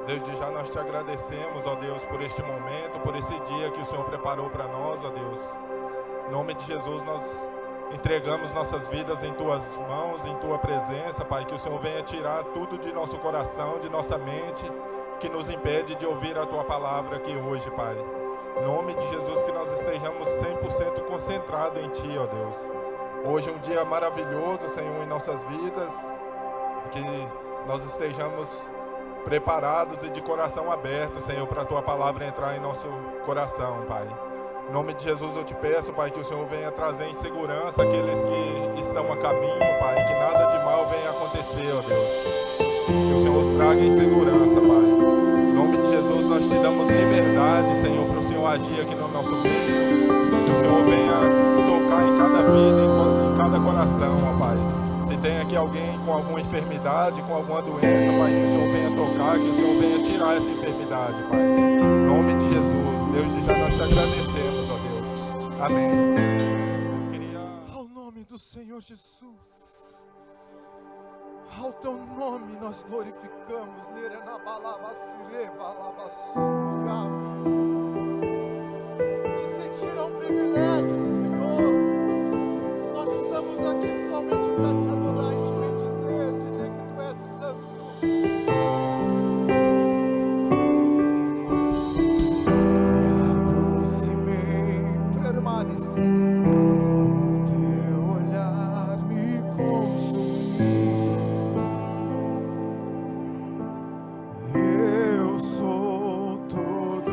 Desde já nós te agradecemos, ó Deus, por este momento, por esse dia que o Senhor preparou para nós, ó Deus. Em nome de Jesus, nós entregamos nossas vidas em Tuas mãos, em Tua presença, Pai. Que o Senhor venha tirar tudo de nosso coração, de nossa mente, que nos impede de ouvir a Tua palavra aqui hoje, Pai. Em nome de Jesus, que nós estejamos 100% concentrados em Ti, ó Deus. Hoje é um dia maravilhoso, Senhor, em nossas vidas. Que nós estejamos preparados e de coração aberto, Senhor, para a Tua palavra entrar em nosso coração, Pai. Em nome de Jesus eu te peço, Pai, que o Senhor venha trazer em segurança aqueles que estão a caminho, Pai, que nada de mal venha acontecer, ó Deus. Que o Senhor os traga em segurança, Pai. Em nome de Jesus nós te damos liberdade, Senhor, para o Senhor agir aqui no nosso meio. Que o Senhor venha tocar em cada vida, em cada coração, ó Pai. Se tem aqui alguém com alguma enfermidade, com alguma doença, Pai, que o Senhor venha tocar, que o Senhor venha tirar essa enfermidade, Pai. Em nome de Jesus, Deus, já nós te agradecemos, ó Deus. Amém. Ao nome do Senhor Jesus, ao Teu nome nós glorificamos. Te sentir é um privilégio, Senhor. Nós estamos aqui somente para te adorar e te dizer que Tu és santo. Me aproximei, permaneci, o Teu olhar me consumiu. Eu sou todo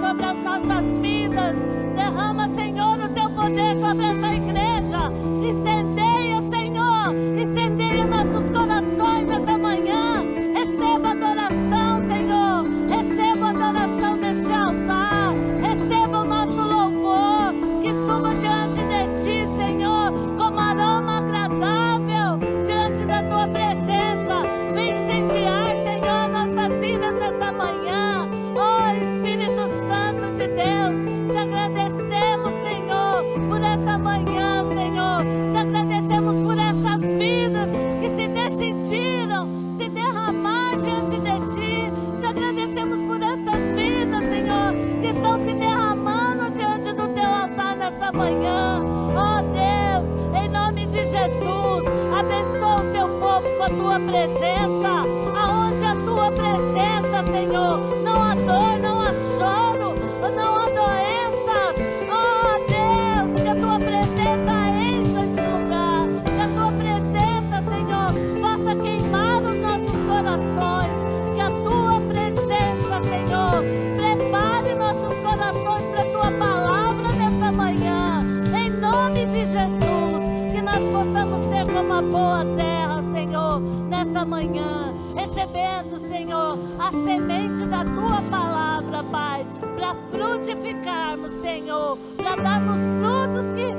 sobre as nossas vidas. Derrama, Senhor, o teu poder sobre essa igreja. Incendeia, Senhor, incendeia nossos corações essa manhã. Receba adoração, Senhor, receba a adoração deste altar. Receba o nosso louvor, que suba diante de ti, Senhor, como aroma agradável diante da tua presença. Vem incendiar, Senhor, nossas vidas nessa manhã. Oh, Espírito Santo de Deus, te agradecemos, Senhor, por essa manhã, Senhor. Te agradecemos por essas vidas que se decidiram se derramar diante de ti. Te agradecemos por essas vidas, Senhor, que estão se derramando diante do teu altar nessa manhã. Oh Deus, em nome de Jesus, abençoa o teu povo com a tua presença. Aonde a tua presença, Senhor, não há dor, não há choro, não há doenças. Oh Deus, que a tua presença encha esse lugar. Que a tua presença, Senhor, faça queimar os nossos corações. Que a tua presença, Senhor, prepare nossos corações para a tua palavra nessa manhã. Em nome de Jesus, que nós possamos ser como a boa terra, Senhor, nessa manhã, recebendo, Senhor, a semente da tua palavra, Pai, para frutificarmos, Senhor, para darmos frutos que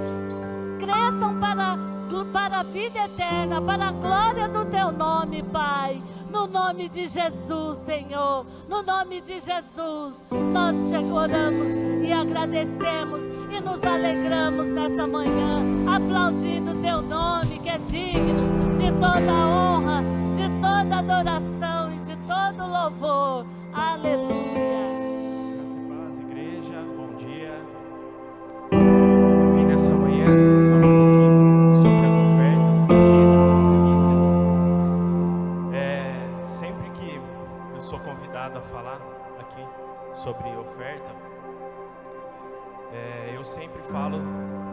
cresçam para a vida eterna, para a glória do teu nome, Pai. No nome de Jesus, Senhor, no nome de Jesus, nós te oramos e agradecemos e nos alegramos nessa manhã, aplaudindo o teu nome, que é digno de toda honra, de toda adoração e de todo louvor. Aleluia. Paz, igreja, bom dia. Eu vim nessa manhã falar um pouquinho sobre as ofertas, dízimos e primícias. Sempre que eu sou convidado a falar aqui sobre oferta, eu sempre falo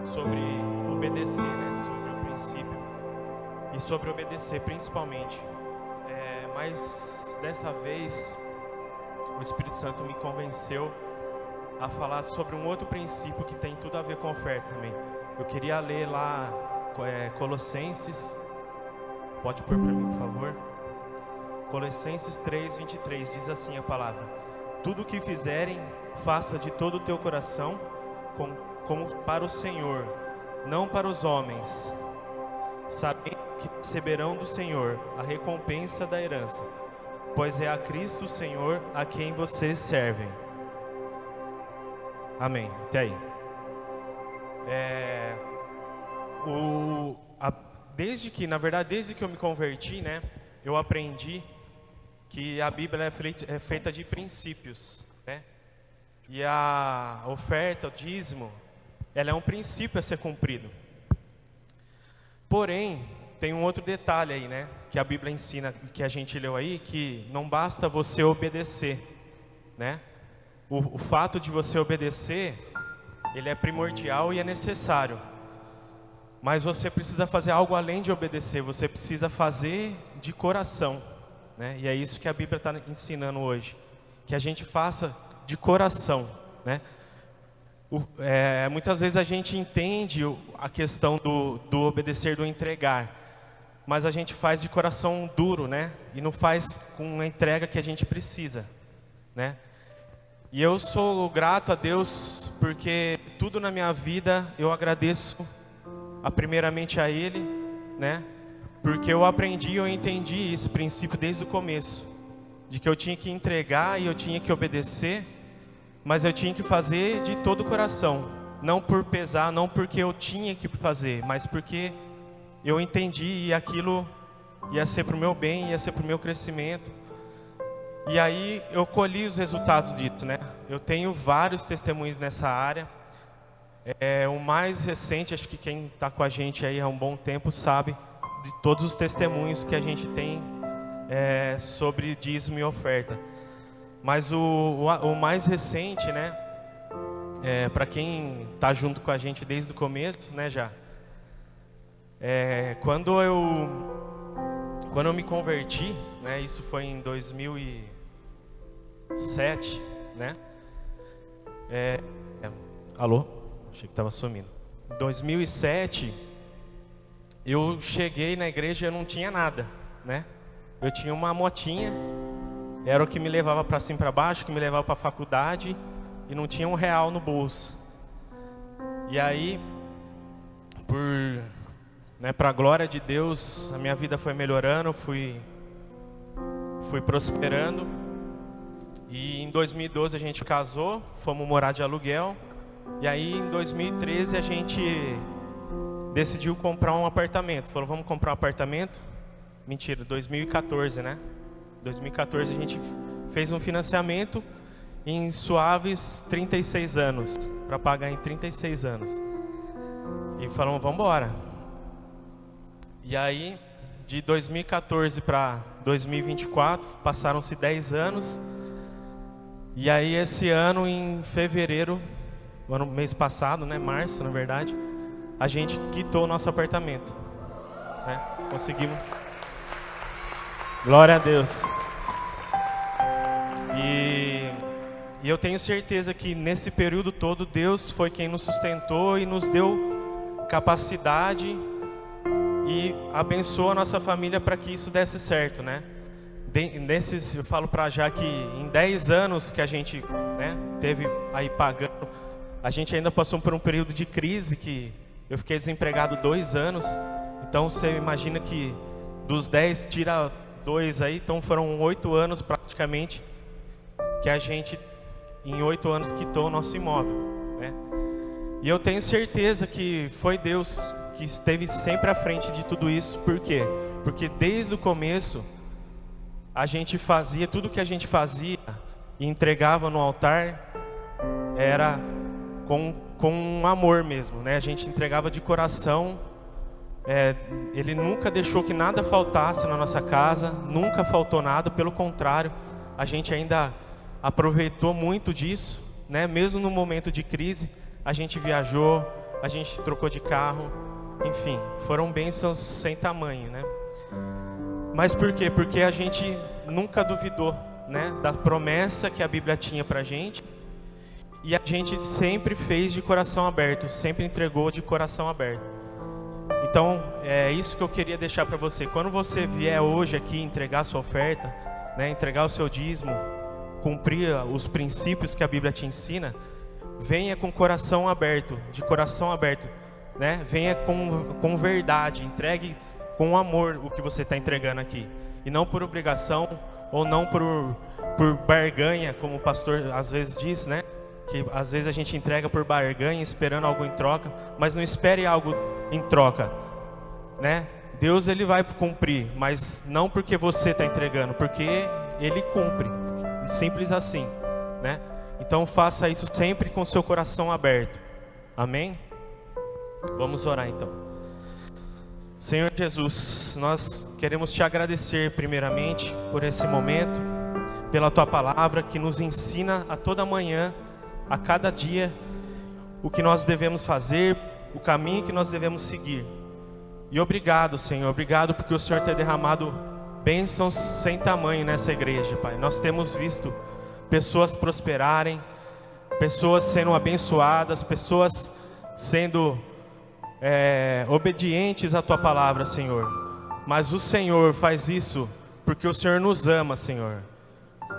sobre obedecer, né? Sobre o princípio e sobre obedecer principalmente. Mas dessa vez o Espírito Santo me convenceu a falar sobre um outro princípio que tem tudo a ver com oferta também. Eu queria ler lá Colossenses, pode pôr para mim, por favor? Colossenses 3:23, diz assim a palavra: tudo o que fizerem, faça de todo o teu coração, como para o Senhor, não para os homens, sabendo que receberão do Senhor a recompensa da herança, pois é a Cristo o Senhor a quem vocês servem. Amém. Até aí. Desde que eu me converti, né, eu aprendi que a Bíblia é feita de princípios, né? E a oferta, o dízimo, ela é um princípio a ser cumprido. Porém, tem um outro detalhe aí, né, que a Bíblia ensina, que a gente leu aí, que não basta você obedecer, né? O fato de você obedecer, ele é primordial e é necessário. Mas você precisa fazer algo além de obedecer, você precisa fazer de coração, né? E é isso que a Bíblia está ensinando hoje, que a gente faça de coração, né? Muitas vezes a gente entende a questão do obedecer, do entregar, mas a gente faz de coração duro, né? E não faz com a entrega que a gente precisa, né? E eu sou grato a Deus, porque tudo na minha vida eu agradeço primeiramente a Ele, né? Porque eu aprendi, eu entendi esse princípio desde o começo, de que eu tinha que entregar e eu tinha que obedecer, mas eu tinha que fazer de todo o coração, não por pesar, não porque eu tinha que fazer, mas porque eu entendi e aquilo ia ser para o meu bem, ia ser para o meu crescimento. E aí eu colhi os resultados disso, né? Eu tenho vários testemunhos nessa área. O mais recente, acho que quem está com a gente aí há um bom tempo sabe de todos os testemunhos que a gente tem sobre dízimo e oferta. Mas o mais recente, né? Para quem está junto com a gente desde o começo, né, já. Quando eu me converti, né? Isso foi em 2007, né? Alô? Achei que estava sumindo. Em 2007, eu cheguei na igreja e eu não tinha nada, né? Eu tinha uma motinha, era o que me levava para cima e para baixo, que me levava para a faculdade, e não tinha R$1 no bolso. E aí, para a glória de Deus, a minha vida foi melhorando, fui prosperando. E em 2012 a gente casou, fomos morar de aluguel. E aí em 2013 a gente decidiu comprar um apartamento. Falou, vamos comprar um apartamento? Mentira, 2014, né? 2014 a gente fez um financiamento em suaves 36 anos, para pagar em 36 anos. E falamos, vamos embora. E aí, de 2014 para 2024, passaram-se 10 anos. E aí esse ano, em fevereiro, mês passado, né, março na verdade, a gente quitou o nosso apartamento, né? Conseguimos. Glória a Deus. E eu tenho certeza que nesse período todo Deus foi quem nos sustentou e nos deu capacidade e abençoou a nossa família para que isso desse certo, né? Eu falo para já que em 10 anos que a gente, né, teve aí pagando, a gente ainda passou por um período de crise que eu fiquei desempregado 2 anos. Então você imagina que dos 10 tira 2 aí, então foram 8 anos praticamente que a gente em 8 anos quitou o nosso imóvel, né? E eu tenho certeza que foi Deus que esteve sempre à frente de tudo isso. Por quê? Porque desde o começo a gente fazia tudo que a gente fazia e entregava no altar era com um amor mesmo, né? A gente entregava de coração. Ele nunca deixou que nada faltasse na nossa casa, nunca faltou nada, pelo contrário, a gente ainda aproveitou muito disso, né? Mesmo no momento de crise, a gente viajou, a gente trocou de carro, enfim, foram bênçãos sem tamanho, né? Mas por quê? Porque a gente nunca duvidou, né, da promessa que a Bíblia tinha pra gente. E a gente sempre fez de coração aberto, sempre entregou de coração aberto. Então, é isso que eu queria deixar para você. Quando você vier hoje aqui entregar a sua oferta, né, entregar o seu dízimo, cumprir os princípios que a Bíblia te ensina, venha com coração aberto, de coração aberto, né? Venha com verdade, entregue com amor o que você está entregando aqui. E não por obrigação, ou não por barganha, como o pastor às vezes diz, né? Que às vezes a gente entrega por barganha, esperando algo em troca, mas não espere algo em troca, né? Deus, ele vai cumprir, mas não porque você está entregando, porque ele cumpre, simples assim, né? Então faça isso sempre com seu coração aberto, amém? Vamos orar então. Senhor Jesus, nós queremos te agradecer primeiramente por esse momento, pela tua palavra que nos ensina a toda manhã, a cada dia, o que nós devemos fazer, o caminho que nós devemos seguir. E obrigado, Senhor, obrigado porque o Senhor tem derramado bênçãos sem tamanho nessa igreja, Pai. Nós temos visto pessoas prosperarem, pessoas sendo abençoadas, pessoas sendo obedientes à tua palavra, Senhor. Mas o Senhor faz isso porque o Senhor nos ama, Senhor.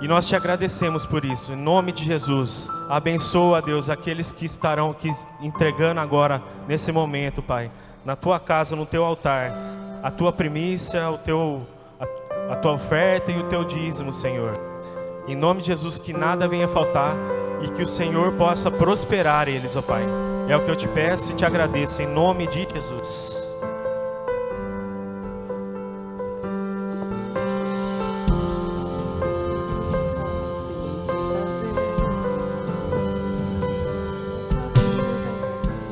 E nós te agradecemos por isso, em nome de Jesus. Abençoa, Deus, aqueles que estarão aqui entregando agora, nesse momento, Pai, na tua casa, no teu altar, a tua primícia, a tua oferta e o teu dízimo, Senhor. Em nome de Jesus, que nada venha faltar e que o Senhor possa prosperar eles, ó Pai. É o que eu te peço e te agradeço, em nome de Jesus.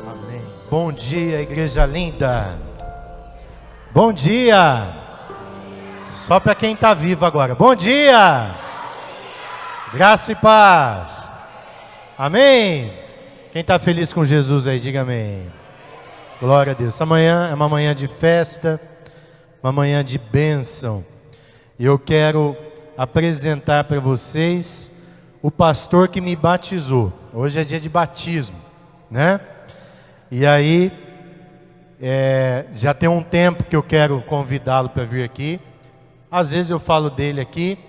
Amém. Bom dia, igreja linda. Bom dia. Só para quem está vivo agora. Bom dia. Graça e paz. Amém. Quem está feliz com Jesus aí, diga amém. Glória a Deus. Essa manhã é uma manhã de festa, uma manhã de bênção. E eu quero apresentar para vocês o pastor que me batizou. Hoje é dia de batismo, né? E aí, já tem um tempo que eu quero convidá-lo para vir aqui. Às vezes eu falo dele aqui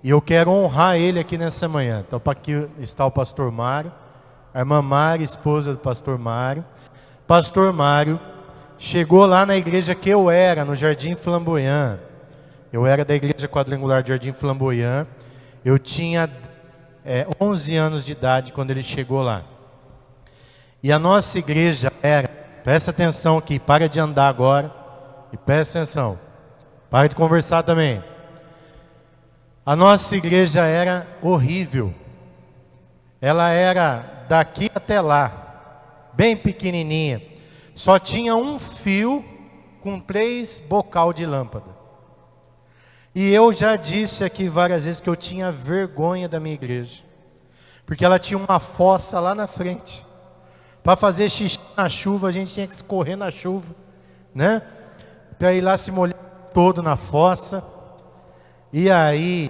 e eu quero honrar ele aqui nessa manhã. Então, para aqui está o pastor Mário, a irmã Mari, esposa do pastor Mário. Pastor Mário chegou lá na igreja que eu era, no Jardim Flamboyant. Eu era da igreja quadrangular do Jardim Flamboyant. Eu tinha 11 anos de idade quando ele chegou lá. E a nossa igreja era, presta atenção aqui, para de andar agora e presta atenção. Para de conversar também. A nossa igreja era horrível. Ela era daqui até lá, bem pequenininha. Só tinha um fio com 3 bocal de lâmpada. E eu já disse aqui várias vezes que eu tinha vergonha da minha igreja. Porque ela tinha uma fossa lá na frente. Para fazer xixi na chuva, a gente tinha que escorrer na chuva, né? Para ir lá se molhar todo na fossa. E aí,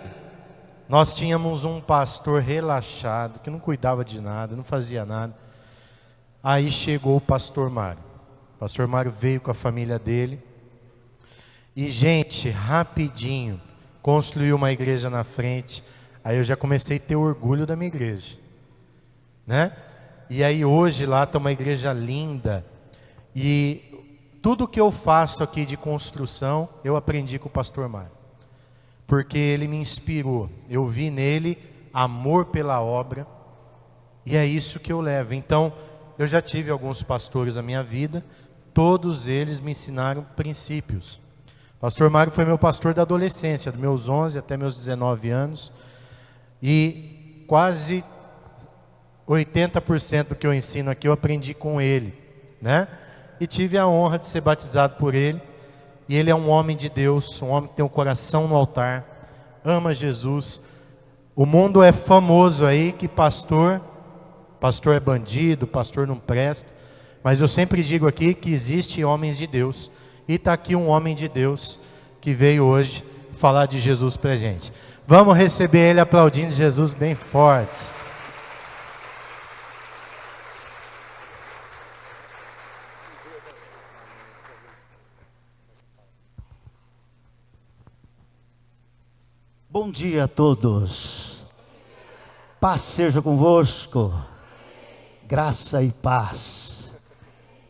nós tínhamos um pastor relaxado, que não cuidava de nada, não fazia nada. Aí chegou o pastor Mário. O pastor Mário veio com a família dele. E, gente, rapidinho, construiu uma igreja na frente. Aí eu já comecei a ter orgulho da minha igreja, né? E aí hoje lá está uma igreja linda. E tudo que eu faço aqui de construção, eu aprendi com o pastor Mário. Porque ele me inspirou. Eu vi nele amor pela obra. E é isso que eu levo. Então, eu já tive alguns pastores na minha vida. Todos eles me ensinaram princípios. O pastor Mário foi meu pastor da adolescência, dos meus 11 até meus 19 anos. E quase 80% do que eu ensino aqui eu aprendi com ele, né? E tive a honra de ser batizado por ele. E ele é um homem de Deus, um homem que tem um coração no altar, ama Jesus. O mundo é famoso aí que pastor é bandido, pastor não presta. Mas eu sempre digo aqui que existe homens de Deus. E está aqui um homem de Deus que veio hoje falar de Jesus para a gente. Vamos receber ele aplaudindo Jesus bem forte. Bom dia a todos. Paz seja convosco. Graça e paz.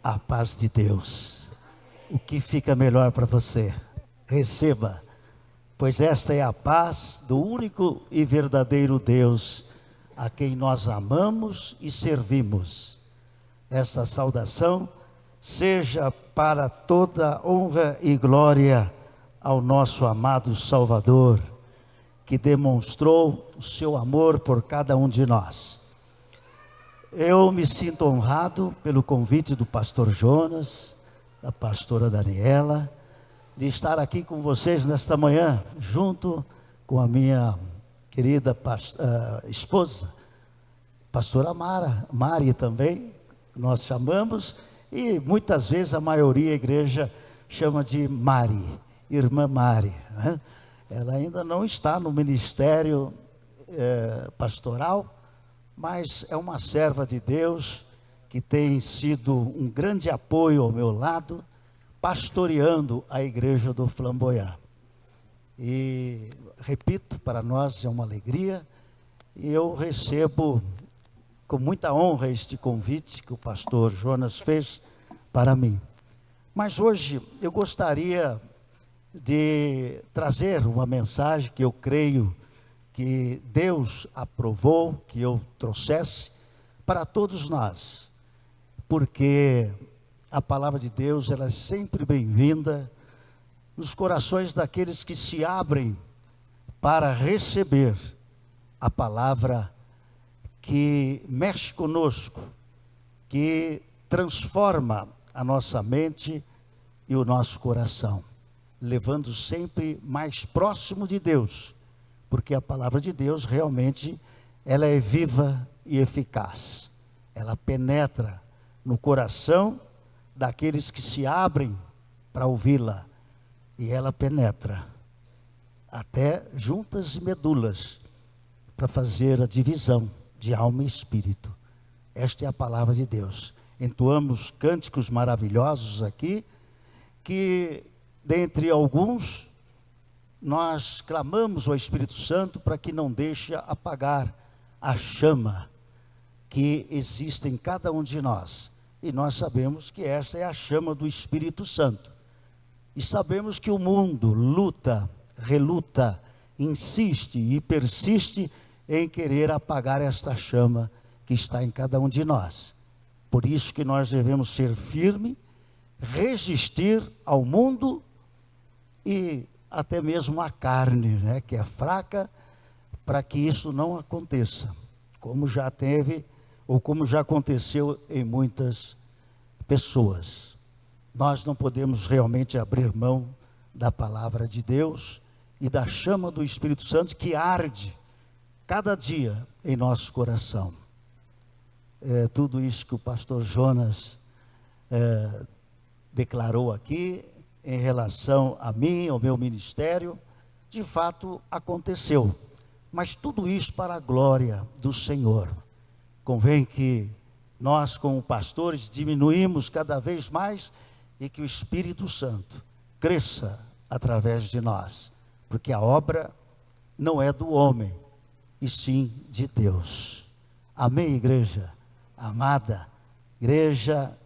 A paz de Deus. O que fica melhor para você? Receba, pois esta é a paz do único e verdadeiro Deus, a quem nós amamos e servimos. Esta saudação seja para toda honra e glória ao nosso amado Salvador, que demonstrou o seu amor por cada um de nós. Eu me sinto honrado pelo convite do pastor Jonas, da pastora Daniela, de estar aqui com vocês nesta manhã, junto com a minha querida esposa, pastora Mari também, nós chamamos, e muitas vezes a maioria da igreja chama de Mari, irmã Mari, né? Ela ainda não está no ministério pastoral, mas é uma serva de Deus que tem sido um grande apoio ao meu lado, pastoreando a igreja do Flamboyant. E, repito, para nós é uma alegria, e eu recebo com muita honra este convite que o pastor Jonas fez para mim. Mas hoje eu gostaria de trazer uma mensagem que eu creio que Deus aprovou que eu trouxesse para todos nós, porque a palavra de Deus ela é sempre bem-vinda nos corações daqueles que se abrem para receber a palavra que mexe conosco, que transforma a nossa mente e o nosso coração, levando sempre mais próximo de Deus, porque a palavra de Deus realmente ela é viva e eficaz. Ela penetra no coração daqueles que se abrem para ouvi-la, e ela penetra até juntas e medulas, para fazer a divisão de alma e espírito. Esta é a palavra de Deus. Entoamos cânticos maravilhosos aqui, que dentre alguns nós clamamos ao Espírito Santo para que não deixe apagar a chama que existe em cada um de nós. E nós sabemos que essa é a chama do Espírito Santo. E sabemos que o mundo luta, reluta, insiste e persiste em querer apagar esta chama que está em cada um de nós. Por isso que nós devemos ser firmes, resistir ao mundo e até mesmo à carne, né, que é fraca, para que isso não aconteça, como já teve ou como já aconteceu em muitas pessoas. Nós não podemos realmente abrir mão da palavra de Deus e da chama do Espírito Santo que arde cada dia em nosso coração. Tudo isso que o pastor Jonas declarou aqui em relação a mim, ao meu ministério, de fato aconteceu. Mas tudo isso para a glória do Senhor. Convém que nós, como pastores, diminuímos cada vez mais e que o Espírito Santo cresça através de nós, porque a obra não é do homem, e sim de Deus. Amém, igreja amada, igreja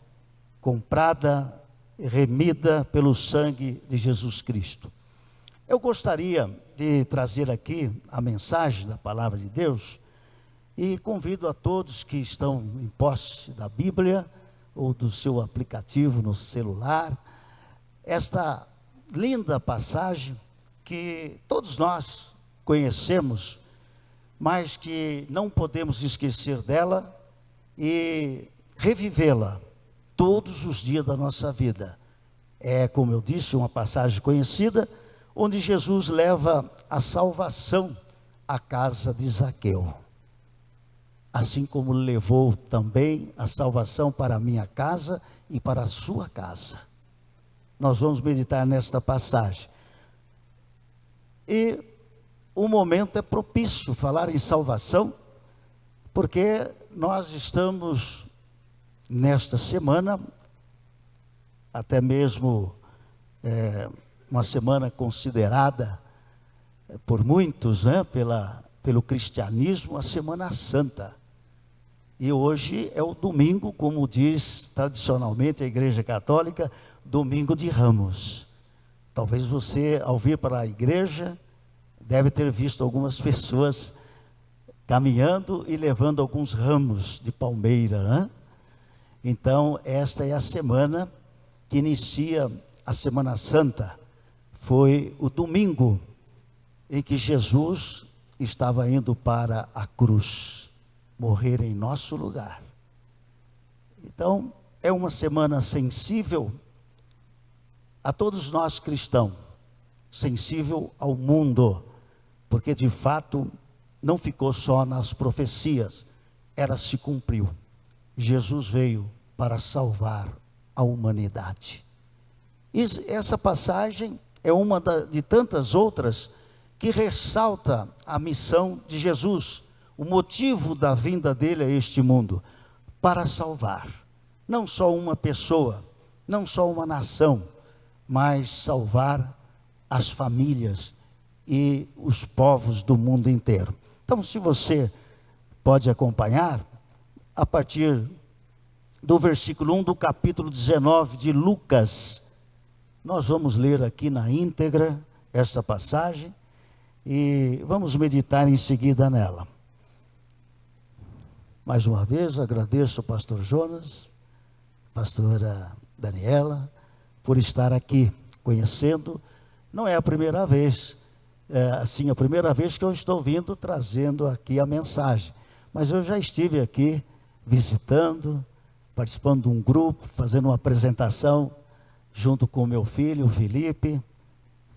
comprada, remida pelo sangue de Jesus Cristo. Eu gostaria de trazer aqui a mensagem da palavra de Deus e convido a todos que estão em posse da Bíblia ou do seu aplicativo no celular, esta linda passagem que todos nós conhecemos, mas que não podemos esquecer dela e revivê-la todos os dias da nossa vida. É, como eu disse, uma passagem conhecida, onde Jesus leva a salvação à casa de Zaqueu. Assim como levou também a salvação para a minha casa e para a sua casa. Nós vamos meditar nesta passagem. E o momento é propício falar em salvação, porque nós estamos nesta semana, até mesmo uma semana considerada por muitos, né, pelo cristianismo, a Semana Santa. E hoje é o domingo, como diz tradicionalmente a Igreja Católica, domingo de Ramos. Talvez você, ao vir para a igreja, deve ter visto algumas pessoas caminhando e levando alguns ramos de palmeira, né? Então, esta é a semana que inicia a Semana Santa. Foi o domingo em que Jesus estava indo para a cruz, morrer em nosso lugar. Então, é uma semana sensível a todos nós cristãos, sensível ao mundo, porque de fato não ficou só nas profecias, ela se cumpriu. Jesus veio para salvar a humanidade. E essa passagem é uma de tantas outras que ressalta a missão de Jesus, o motivo da vinda dele a este mundo, para salvar, não só uma pessoa, não só uma nação, mas salvar as famílias e os povos do mundo inteiro. Então, se você pode acompanhar, a partir do versículo 1 do capítulo 19 de Lucas, nós vamos ler aqui na íntegra esta passagem e vamos meditar em seguida nela. Mais uma vez, agradeço ao pastor Jonas, pastora Daniela, por estar aqui conhecendo. Não é a primeira vez, a primeira vez que eu estou vindo trazendo aqui a mensagem, mas eu já estive aqui visitando, participando de um grupo, fazendo uma apresentação junto com o meu filho, o Felipe,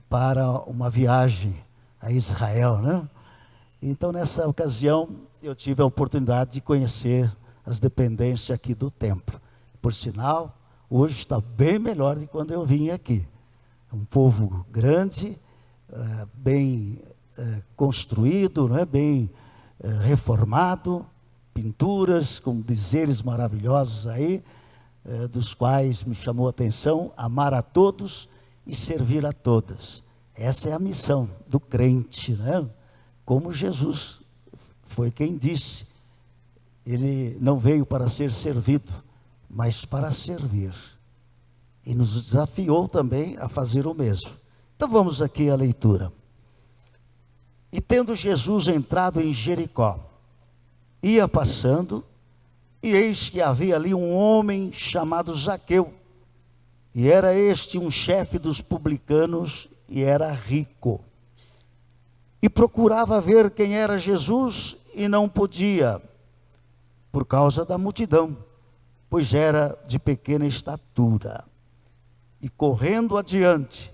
para uma viagem a Israel, né? Então, nessa ocasião, eu tive a oportunidade de conhecer as dependências aqui do templo. Por sinal, hoje está bem melhor do que quando eu vim aqui. É um povo grande, bem construído, né? Bem reformado, pinturas com dizeres maravilhosos aí, dos quais me chamou a atenção: amar a todos e servir a todos. Essa é a missão do crente, né? Como Jesus foi quem disse, ele não veio para ser servido, mas para servir. E nos desafiou também a fazer o mesmo. Então vamos aqui à leitura. E tendo Jesus entrado em Jericó, ia passando, e eis que havia ali um homem chamado Zaqueu, e era este um chefe dos publicanos, e era rico. E procurava ver quem era Jesus, e não podia, por causa da multidão, pois era de pequena estatura. E correndo adiante,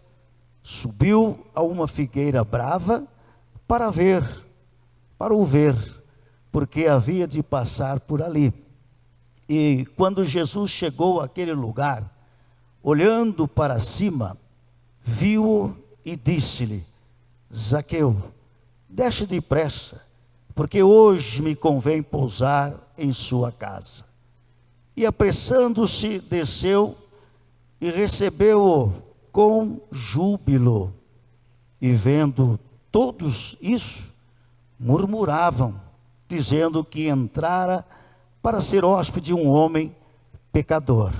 subiu a uma figueira brava para o ver, porque havia de passar por ali. E quando Jesus chegou àquele lugar, olhando para cima, viu-o e disse-lhe: Zaqueu, desce depressa, porque hoje me convém pousar em sua casa. E apressando-se, desceu e recebeu-o com júbilo. E vendo todos isso, murmuravam, dizendo que entrara para ser hóspede de um homem pecador.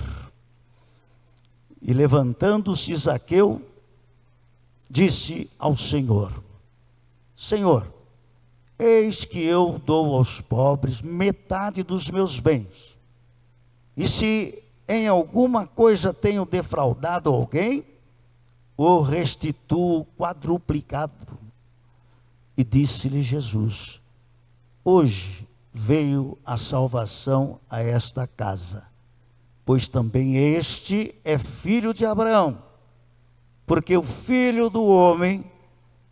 E levantando-se Zaqueu, disse ao Senhor: Senhor, eis que eu dou aos pobres metade dos meus bens. E se em alguma coisa tenho defraudado alguém, o restituo quadruplicado. E disse-lhe Jesus: hoje veio a salvação a esta casa, pois também este é filho de Abraão, porque o Filho do Homem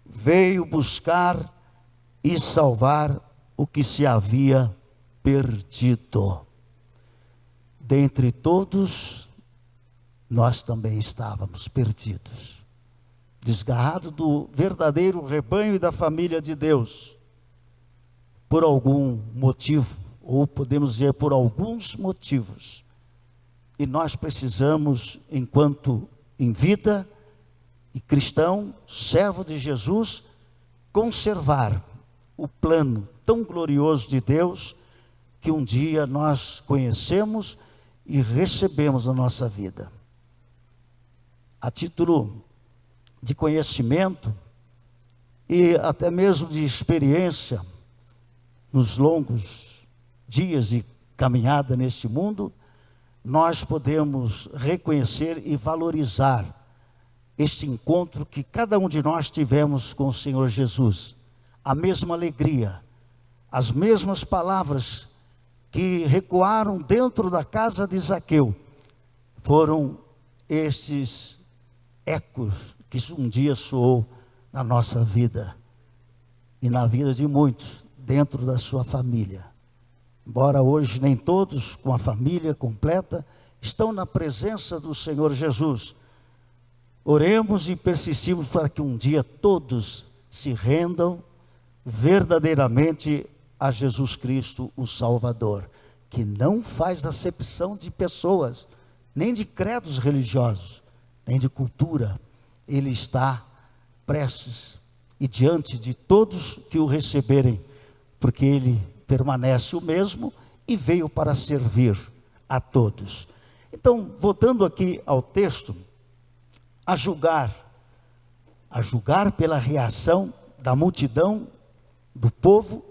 veio buscar e salvar o que se havia perdido. Dentre todos, nós também estávamos perdidos, desgarrados do verdadeiro rebanho e da família de Deus, por algum motivo, ou podemos dizer por alguns motivos. E nós precisamos, enquanto em vida e cristão, servo de Jesus, conservar o plano tão glorioso de Deus que um dia nós conhecemos e recebemos na nossa vida. A título de conhecimento e até mesmo de experiência, nos longos dias de caminhada neste mundo, nós podemos reconhecer e valorizar este encontro que cada um de nós tivemos com o Senhor Jesus. A mesma alegria, as mesmas palavras que recuaram dentro da casa de Zaqueu, foram estes ecos que um dia soou na nossa vida e na vida de muitos dentro da sua família. Embora hoje nem todos com a família completa estão na presença do Senhor Jesus, oremos e persistimos para que um dia todos se rendam verdadeiramente a Jesus Cristo, o Salvador, que não faz acepção de pessoas, nem de credos religiosos, nem de cultura. Ele está prestes e diante de todos que o receberem, porque ele permanece o mesmo e veio para servir a todos. Então, voltando aqui ao texto, a julgar pela reação da multidão, do povo,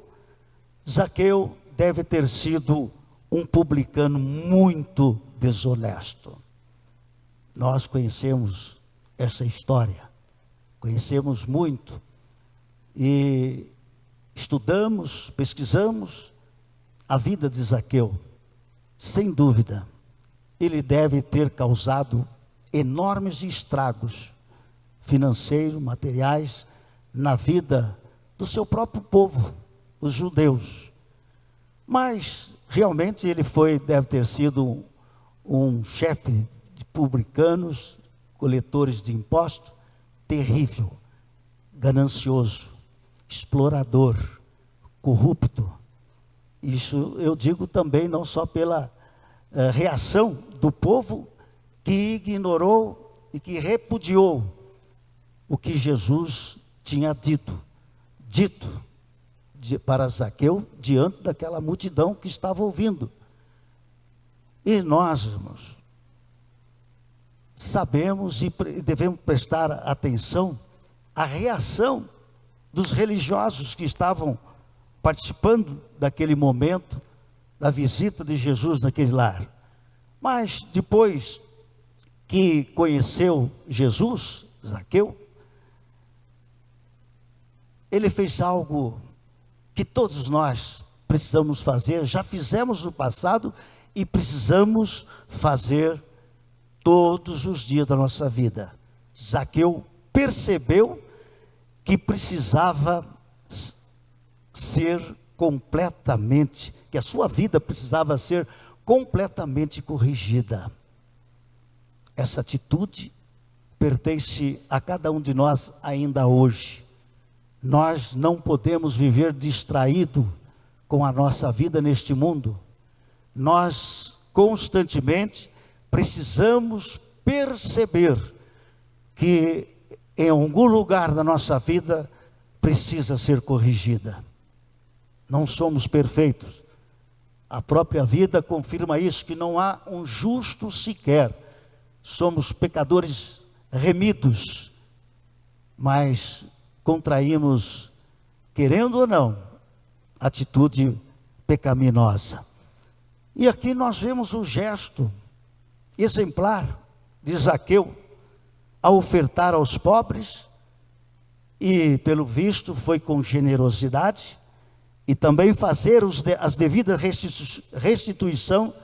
Zaqueu deve ter sido um publicano muito desonesto. Nós conhecemos essa história, conhecemos muito e estudamos, pesquisamos a vida de Zaqueu. Sem dúvida, ele deve ter causado enormes estragos financeiros, materiais, na vida do seu próprio povo, os judeus. Mas realmente ele deve ter sido um chefe de publicanos, coletores de impostos, terrível, ganancioso, explorador, corrupto. Isso eu digo também não só pela reação do povo que ignorou e que repudiou o que Jesus tinha dito para Zaqueu diante daquela multidão que estava ouvindo. E nós, irmãos, sabemos e devemos prestar atenção à reação dos religiosos que estavam participando daquele momento da visita de Jesus naquele lar. Mas depois que conheceu Jesus, Zaqueu, ele fez algo que todos nós precisamos fazer, já fizemos no passado e precisamos fazer todos os dias da nossa vida. Zaqueu percebeu que precisava ser completamente, que a sua vida precisava ser completamente corrigida. Essa atitude pertence a cada um de nós ainda hoje. Nós não podemos viver distraído com a nossa vida neste mundo. Nós constantemente precisamos perceber que em algum lugar da nossa vida precisa ser corrigida. Não somos perfeitos. A própria vida confirma isso, que não há um justo sequer. Somos pecadores remidos, mas contraímos, querendo ou não, atitude pecaminosa. E aqui nós vemos o gesto exemplar de Zaqueu a ofertar aos pobres, e pelo visto foi com generosidade, e também fazer as devidas restituição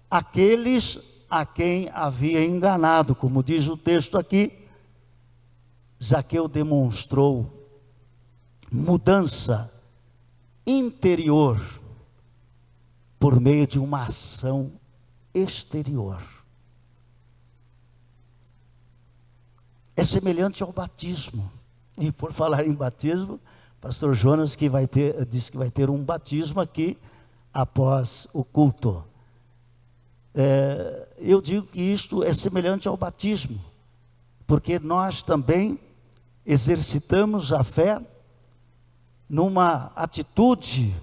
àqueles a quem havia enganado. Como diz o texto aqui, Zaqueu demonstrou mudança interior por meio de uma ação exterior. É semelhante ao batismo. E por falar em batismo, pastor Jonas disse que vai ter um batismo aqui após o culto. Eu digo que isto é semelhante ao batismo, porque nós também exercitamos a fé numa atitude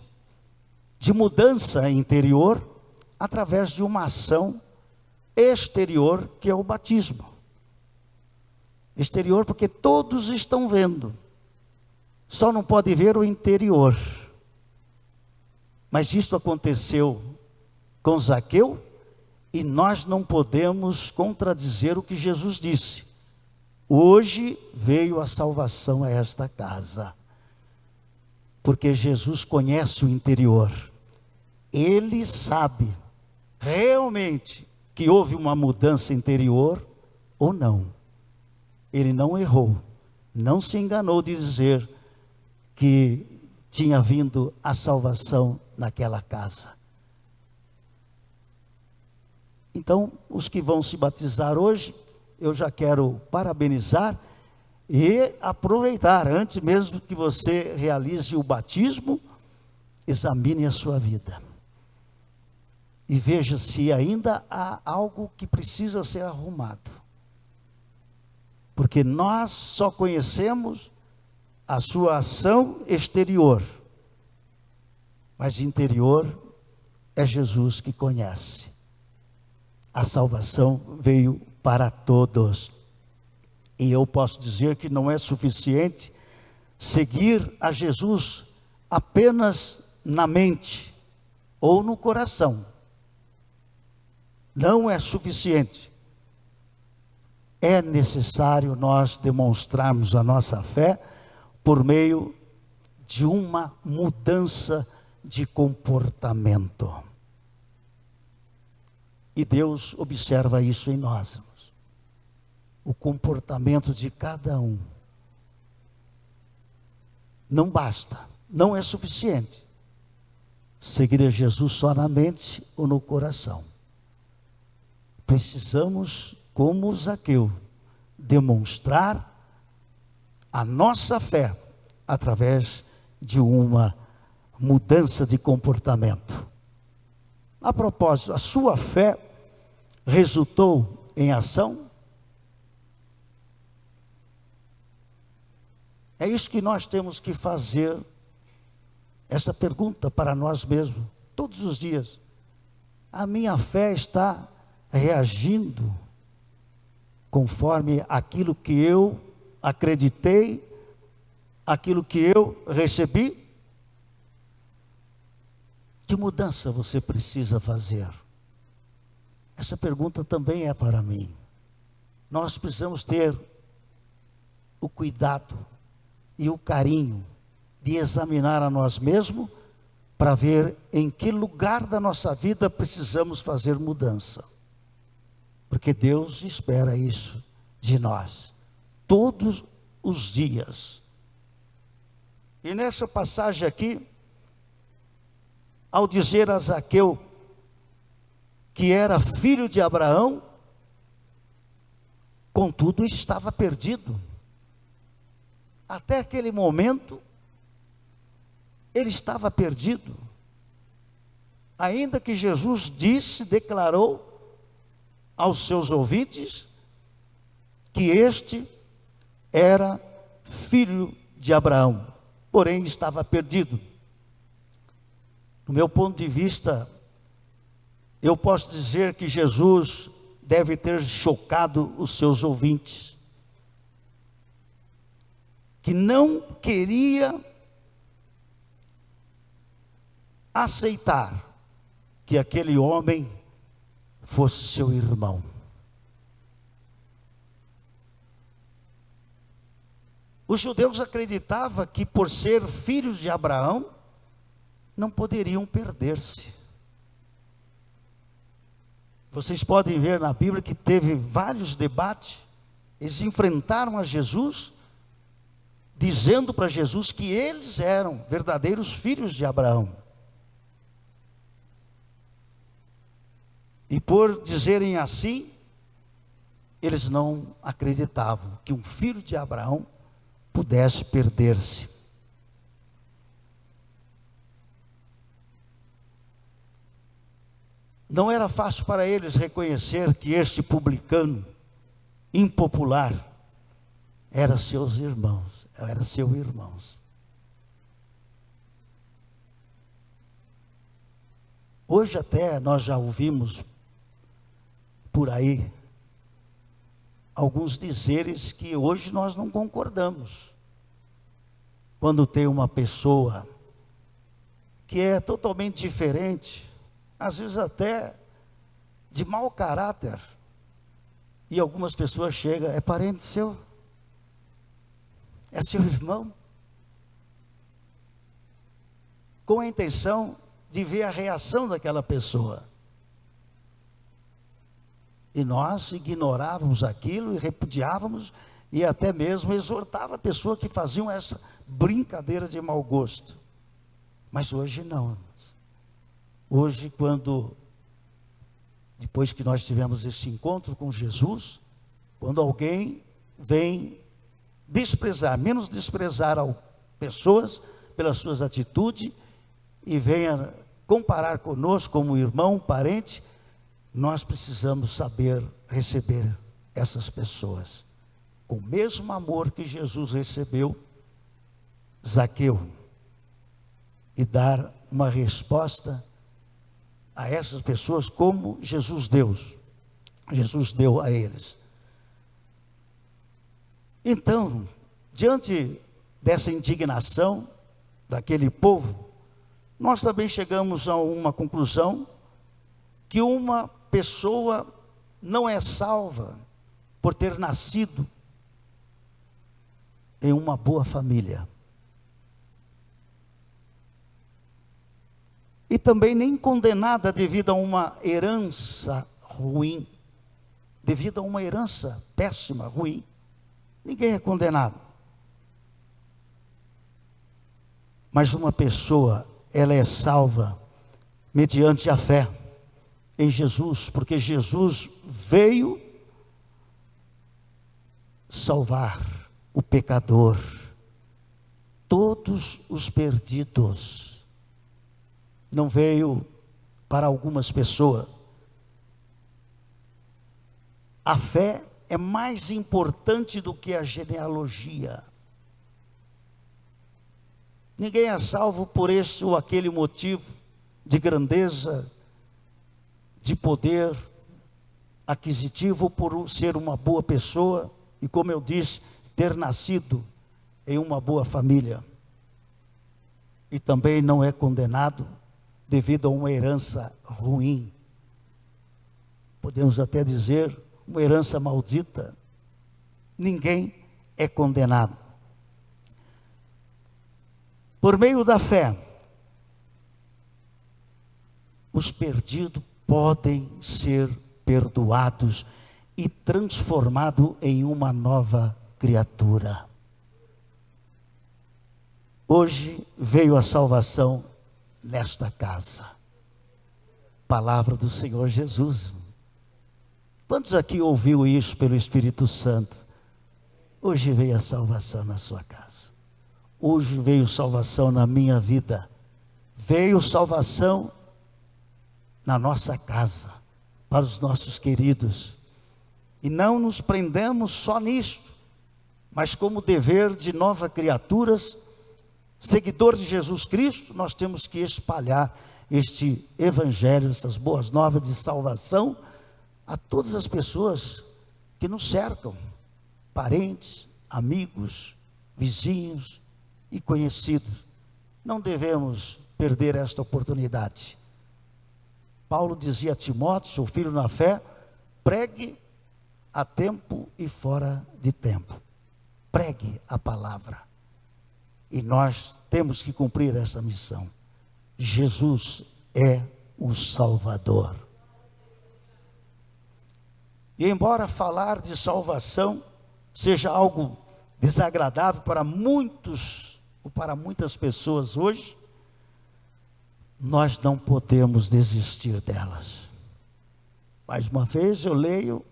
de mudança interior através de uma ação exterior, que é o batismo. Exterior porque todos estão vendo, só não pode ver o interior. Mas isto aconteceu com Zaqueu, e nós não podemos contradizer o que Jesus disse. Hoje veio a salvação a esta casa, porque Jesus conhece o interior. Ele sabe realmente que houve uma mudança interior ou não. Ele não errou, não se enganou de dizer que tinha vindo a salvação naquela casa. Então, os que vão se batizar hoje, eu já quero parabenizar e aproveitar, antes mesmo que você realize o batismo, examine a sua vida e veja se ainda há algo que precisa ser arrumado, porque nós só conhecemos a sua ação exterior, mas interior é Jesus que conhece. A salvação veio para todos. E eu posso dizer que não é suficiente seguir a Jesus apenas na mente ou no coração. Não é suficiente. É necessário nós demonstrarmos a nossa fé por meio de uma mudança de comportamento. E Deus observa isso em nós, irmãos. O comportamento de cada um. Não basta, não é suficiente seguir a Jesus só na mente ou no coração. Precisamos, como Zaqueu, demonstrar a nossa fé através de uma mudança de comportamento. A propósito, a sua fé resultou em ação? É isso que nós temos que fazer, essa pergunta para nós mesmos, todos os dias. A minha fé está reagindo conforme aquilo que eu acreditei, aquilo que eu recebi? Que mudança você precisa fazer? Essa pergunta também é para mim. Nós precisamos ter o cuidado e o carinho de examinar a nós mesmos para ver em que lugar da nossa vida precisamos fazer mudança. Porque Deus espera isso de nós, todos os dias. E nessa passagem aqui, ao dizer a Zaqueu que era filho de Abraão, contudo estava perdido. Até aquele momento, ele estava perdido. Ainda que Jesus declarou aos seus ouvintes que este era filho de Abraão, porém estava perdido. Do meu ponto de vista, eu posso dizer que Jesus deve ter chocado os seus ouvintes, que não queria aceitar que aquele homem fosse seu irmão. Os judeus acreditavam que por ser filhos de Abraão, não poderiam perder-se. Vocês podem ver na Bíblia que teve vários debates. Eles enfrentaram a Jesus, dizendo para Jesus que eles eram verdadeiros filhos de Abraão. E por dizerem assim, eles não acreditavam que um filho de Abraão pudesse perder-se. Não era fácil para eles reconhecer que este publicano impopular era seu irmão. Hoje até nós já ouvimos por aí alguns dizeres que hoje nós não concordamos. Quando tem uma pessoa que é totalmente diferente, às vezes até de mau caráter, e algumas pessoas chegam, é parente seu? É seu irmão? Com a intenção de ver a reação daquela pessoa. E nós ignorávamos aquilo e repudiávamos, e até mesmo exortava a pessoa que faziam essa brincadeira de mau gosto. Mas hoje não. Hoje, depois que nós tivemos esse encontro com Jesus, quando alguém vem menos desprezar pessoas pelas suas atitudes, e venha comparar conosco como irmão, parente, nós precisamos saber receber essas pessoas com o mesmo amor que Jesus recebeu Zaqueu, e dar uma resposta a essas pessoas como Jesus deu a eles. Então, diante dessa indignação daquele povo, nós também chegamos a uma conclusão que uma pessoa não é salva por ter nascido em uma boa família. E também nem condenada devido a uma herança ruim, devido a uma herança péssima, ruim. Ninguém é condenado. Mas uma pessoa, ela é salva mediante a fé em Jesus, porque Jesus veio salvar o pecador, todos os perdidos. não veio para algumas pessoas. A fé é mais importante do que a genealogia. Ninguém é salvo por esse ou aquele motivo de grandeza, de poder aquisitivo, por ser uma boa pessoa e, como eu disse, ter nascido em uma boa família. E também não é condenado devido a uma herança ruim. Podemos até dizer uma herança maldita. Ninguém é condenado. Por meio da fé, os perdidos podem ser perdoados e transformados em uma nova criatura. Hoje veio a salvação nesta casa. Palavra do Senhor Jesus. Quantos aqui ouviu isso pelo Espírito Santo? Hoje veio a salvação na sua casa. Hoje veio salvação na minha vida. Veio salvação na nossa casa, para os nossos queridos. E não nos prendamos só nisto, mas como dever de novas criaturas, seguidor de Jesus Cristo, nós temos que espalhar este evangelho, essas boas novas de salvação a todas as pessoas que nos cercam, parentes, amigos, vizinhos e conhecidos. Não devemos perder esta oportunidade. Paulo dizia a Timóteo, seu filho na fé, pregue a tempo e fora de tempo. Pregue a palavra. E nós temos que cumprir essa missão. Jesus é o Salvador. E embora falar de salvação seja algo desagradável para muitos ou para muitas pessoas hoje, nós não podemos desistir delas. Mais uma vez eu leio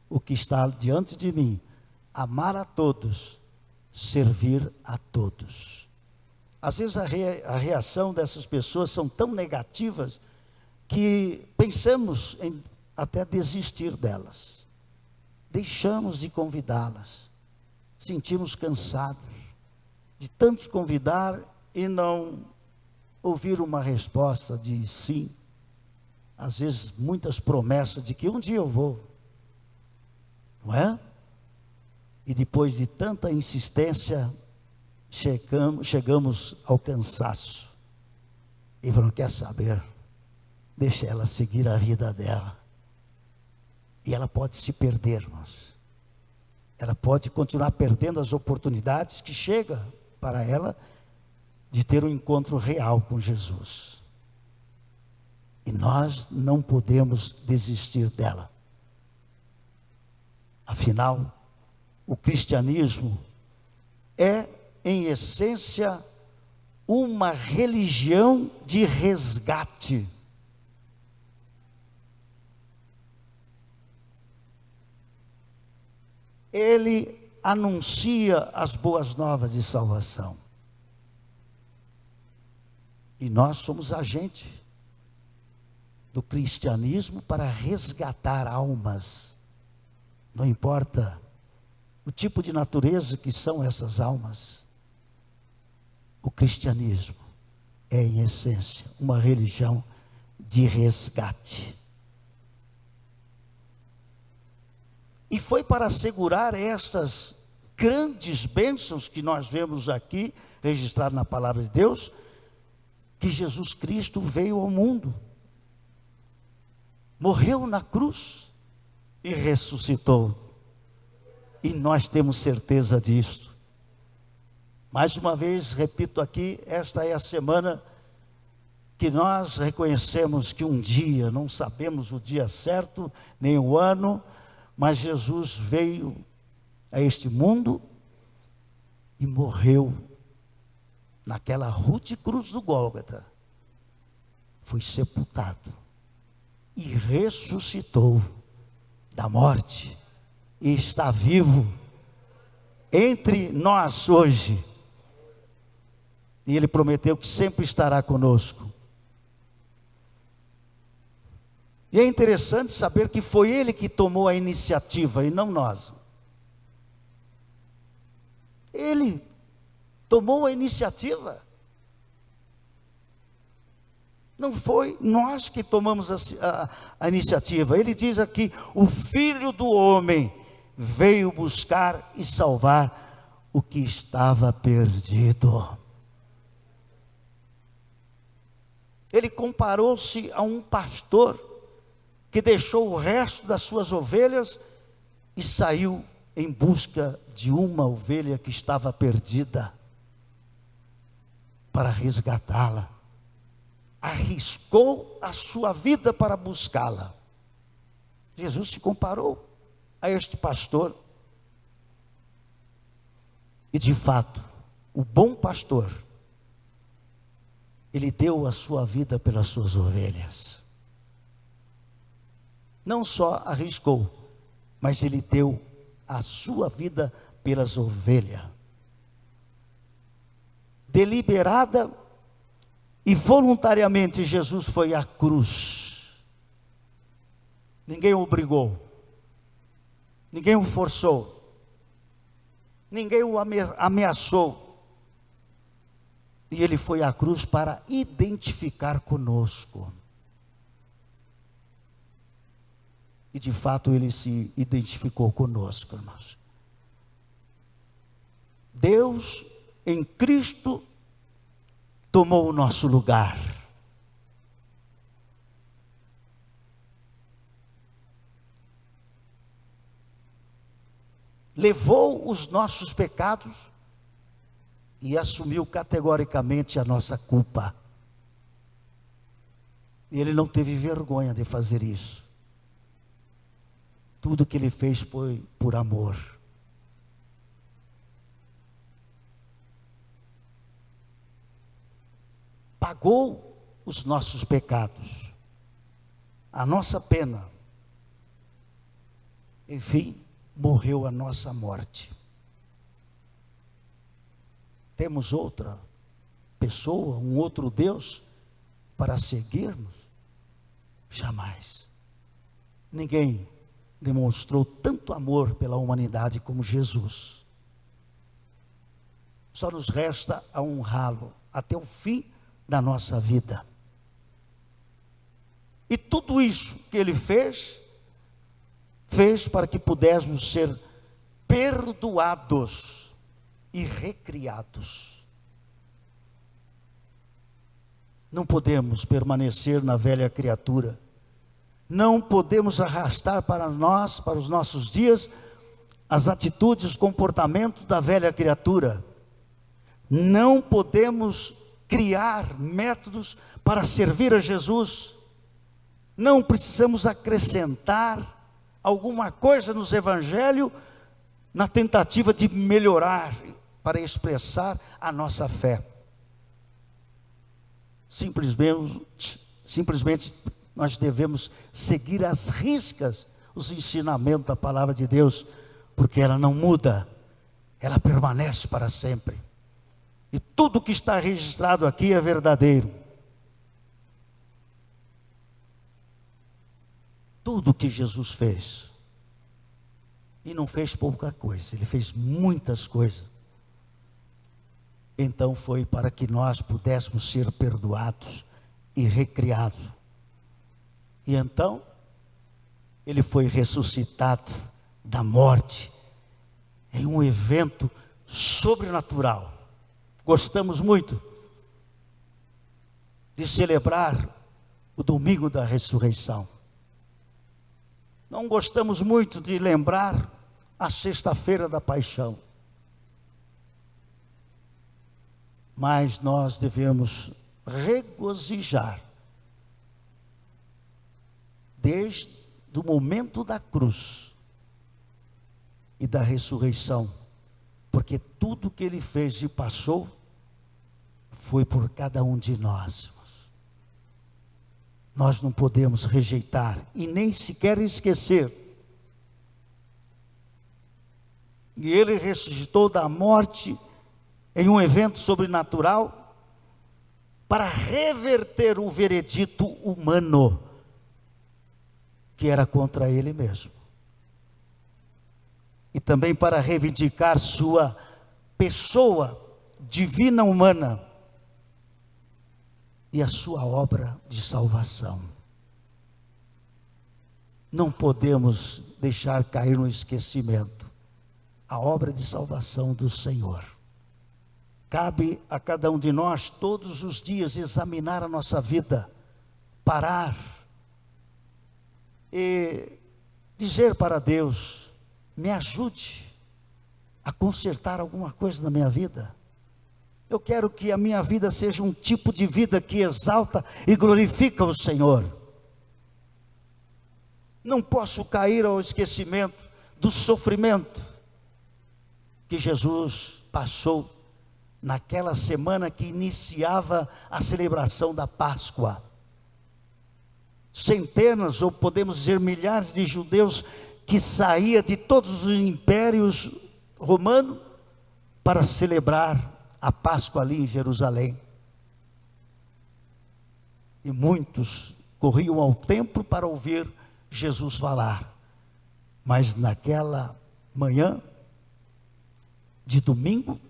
o que está diante de mim: amar a todos, servir a todos. Às vezes a reação dessas pessoas são tão negativas que pensamos em até desistir delas. Deixamos de convidá-las. Sentimos cansados de tantos convidar e não ouvir uma resposta de sim. Às vezes muitas promessas de que um dia eu vou, não é? E depois de tanta insistência, chegamos ao cansaço. E não quer saber, deixa ela seguir a vida dela. E ela pode se perder, irmãos. Ela pode continuar perdendo as oportunidades que chega para ela de ter um encontro real com Jesus. E nós não podemos desistir dela. Afinal, o cristianismo é, em essência, uma religião de resgate. Ele anuncia as boas novas de salvação. E nós somos agentes do cristianismo para resgatar almas. Não importa o tipo de natureza que são essas almas. O cristianismo é, em essência, uma religião de resgate. E foi para assegurar estas grandes bênçãos que nós vemos aqui, registrado na palavra de Deus, que Jesus Cristo veio ao mundo, morreu na cruz e ressuscitou. E nós temos certeza disto. Mais uma vez, repito aqui, esta é a semana que nós reconhecemos que um dia, não sabemos o dia certo, nem o ano, mas Jesus veio a este mundo e morreu naquela rude cruz do Gólgota. Foi sepultado e ressuscitou da morte e está vivo entre nós hoje. E Ele prometeu que sempre estará conosco. E é interessante saber que foi ele que tomou a iniciativa e não nós. Ele tomou a iniciativa. Não foi nós que tomamos a iniciativa. Ele diz aqui: o Filho do Homem veio buscar e salvar o que estava perdido. Ele comparou-se a um pastor que deixou o resto das suas ovelhas e saiu em busca de uma ovelha que estava perdida, para resgatá-la. Arriscou a sua vida para buscá-la. Jesus se comparou a este pastor. E de fato, o bom pastor, ele deu a sua vida pelas suas ovelhas. Não só arriscou, mas ele deu a sua vida pelas ovelhas. Deliberada e voluntariamente Jesus foi à cruz. Ninguém o obrigou, ninguém o forçou, ninguém o ameaçou. E ele foi à cruz para identificar conosco. E de fato ele se identificou conosco, irmãos. Deus em Cristo tomou o nosso lugar. Levou os nossos pecados e assumiu categoricamente a nossa culpa. E ele não teve vergonha de fazer isso. Tudo que ele fez foi por amor. Pagou os nossos pecados, a nossa pena. Enfim, morreu a nossa morte. Temos outra pessoa, um outro Deus para seguirmos? Jamais. Ninguém demonstrou tanto amor pela humanidade como Jesus. Só nos resta a honrá-lo até o fim da nossa vida. E tudo isso que ele fez para que pudéssemos ser perdoados e recriados. Não podemos permanecer na velha criatura. Não podemos arrastar para nós, para os nossos dias, as atitudes, os comportamentos da velha criatura. Não podemos criar métodos para servir a Jesus. Não precisamos acrescentar alguma coisa nos evangelhos na tentativa de melhorar, para expressar a nossa fé. Simplesmente nós devemos seguir às riscas os ensinamentos da palavra de Deus, porque ela não muda, ela permanece para sempre. E tudo que está registrado aqui é verdadeiro. Tudo que Jesus fez, e não fez pouca coisa, ele fez muitas coisas. Então foi para que nós pudéssemos ser perdoados e recriados. E então, ele foi ressuscitado da morte, em um evento sobrenatural. Gostamos muito de celebrar o domingo da ressurreição. Não gostamos muito de lembrar a sexta-feira da paixão. Mas nós devemos regozijar desde o momento da cruz e da ressurreição, porque tudo que ele fez e passou foi por cada um de nós. Nós não podemos rejeitar e nem sequer esquecer. E ele ressuscitou da morte em um evento sobrenatural para reverter o veredito humano que era contra ele mesmo. E também para reivindicar sua pessoa divina humana e a sua obra de salvação. Não podemos deixar cair no esquecimento a obra de salvação do Senhor. Cabe a cada um de nós todos os dias examinar a nossa vida, parar e dizer para Deus: me ajude a consertar alguma coisa na minha vida. Eu quero que a minha vida seja um tipo de vida que exalta e glorifica o Senhor. Não posso cair ao esquecimento do sofrimento que Jesus passou naquela semana que iniciava a celebração da Páscoa. Centenas, ou podemos dizer milhares de judeus que saía de todos os impérios romanos para celebrar a Páscoa ali em Jerusalém. E muitos corriam ao templo para ouvir Jesus falar. Mas naquela manhã de domingo,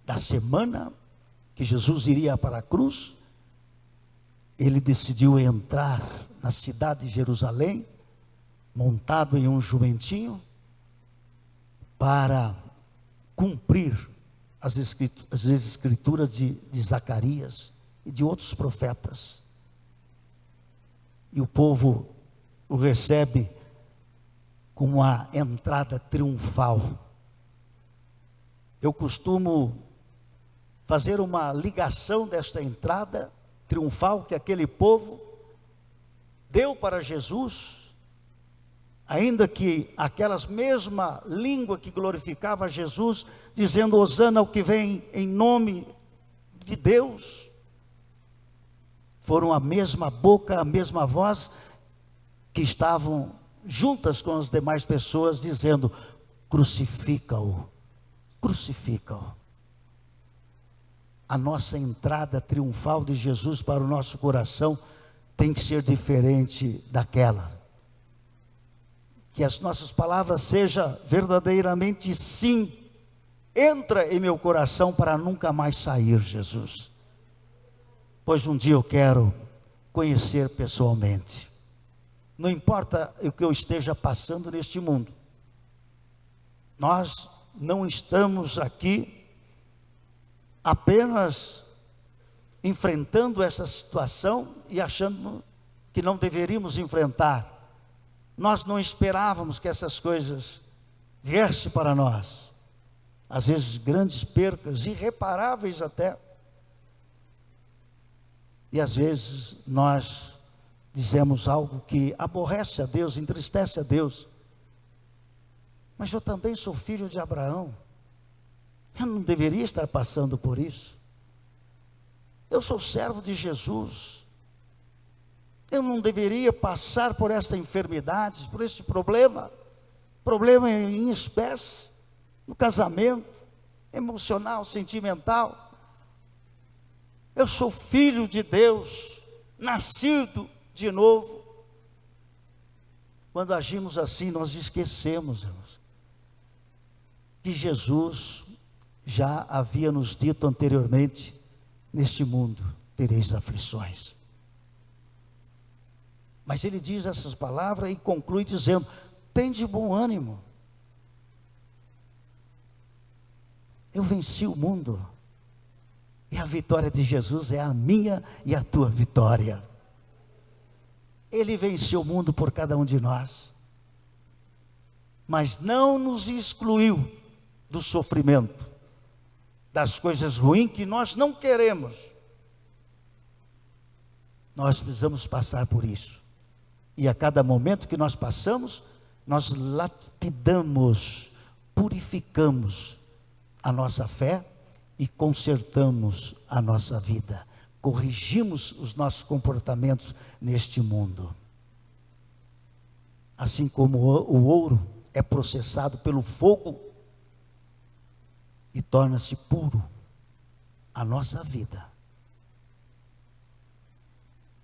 da semana que Jesus iria para a cruz, ele decidiu entrar na cidade de Jerusalém, montado em um jumentinho, para cumprir as escrituras de Zacarias e de outros profetas. E o povo o recebe com uma entrada triunfal. Eu costumo fazer uma ligação desta entrada triunfal que aquele povo deu para Jesus, ainda que aquelas mesma língua que glorificava Jesus, dizendo hosana ao que vem em nome de Deus, foram a mesma boca, a mesma voz que estavam juntas com as demais pessoas dizendo: crucifica-o, crucifica-o. A nossa entrada triunfal de Jesus para o nosso coração tem que ser diferente daquela. Que as nossas palavras sejam verdadeiramente sim. Entra em meu coração para nunca mais sair, Jesus. Pois um dia eu quero conhecer pessoalmente. Não importa o que eu esteja passando neste mundo. Nós não estamos aqui apenas enfrentando essa situação e achando que não deveríamos enfrentar. Nós não esperávamos que essas coisas viessem para nós. Às vezes grandes percas, irreparáveis até. E às vezes nós dizemos algo que aborrece a Deus, entristece a Deus. Mas eu também sou filho de Abraão. Eu não deveria estar passando por isso. Eu sou servo de Jesus. Eu não deveria passar por esta enfermidade, por esse problema em espécie, no casamento, emocional, sentimental. Eu sou filho de Deus, nascido de novo. Quando agimos assim, nós esquecemos, irmãos, que Jesus já havia nos dito anteriormente: neste mundo tereis aflições. Mas ele diz essas palavras e conclui dizendo: tende bom ânimo. Eu venci o mundo. E a vitória de Jesus é a minha e a tua vitória. Ele venceu o mundo por cada um de nós. Mas não nos excluiu do sofrimento, das coisas ruins que nós não queremos. Nós precisamos passar por isso. E a cada momento que nós passamos, nós lapidamos, purificamos a nossa fé e consertamos a nossa vida. Corrigimos os nossos comportamentos neste mundo. Assim como o ouro é processado pelo fogo e torna-se puro, a nossa vida